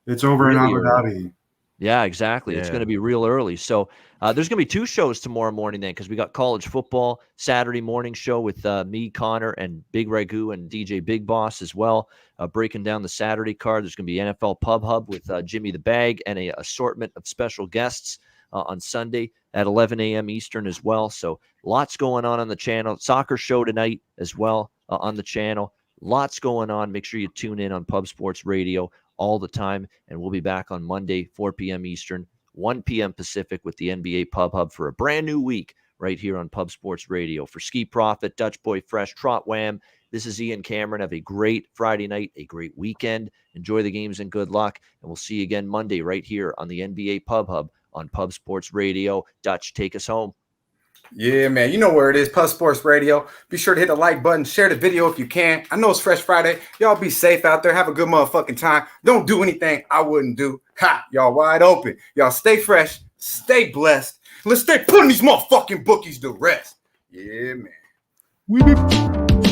It's over in Abu Dhabi. Yeah, exactly. Yeah. It's going to be real early. So there's going to be 2 shows tomorrow morning then because we got college football Saturday morning show with me, Connor, and Big Ragu and DJ Big Boss as well, breaking down the Saturday card. There's going to be NFL Pub Hub with Jimmy the Bag and an assortment of special guests on Sunday at 11 a.m. Eastern as well. So lots going on the channel. Soccer show tonight as well on the channel. Lots going on. Make sure you tune in on Pub Sports Radio all the time, and we'll be back on Monday, 4 p.m. Eastern, 1 p.m. Pacific with the NBA Pub Hub for a brand new week right here on Pub Sports Radio. For Skee Profit, Dutch Boy Fresh, Trot Wham, this is Ian Cameron. Have a great Friday night, a great weekend. Enjoy the games and good luck, and we'll see you again Monday right here on the NBA Pub Hub on Pub Sports Radio. Dutch, take us home. Yeah, man. You know where it is, Pub Sports Radio. Be sure to hit the like button. Share the video if you can. I know it's Fresh Friday. Y'all be safe out there. Have a good motherfucking time. Don't do anything I wouldn't do. Ha! Y'all wide open. Y'all stay fresh. Stay blessed. Let's stay putting these motherfucking bookies to rest. Yeah, man.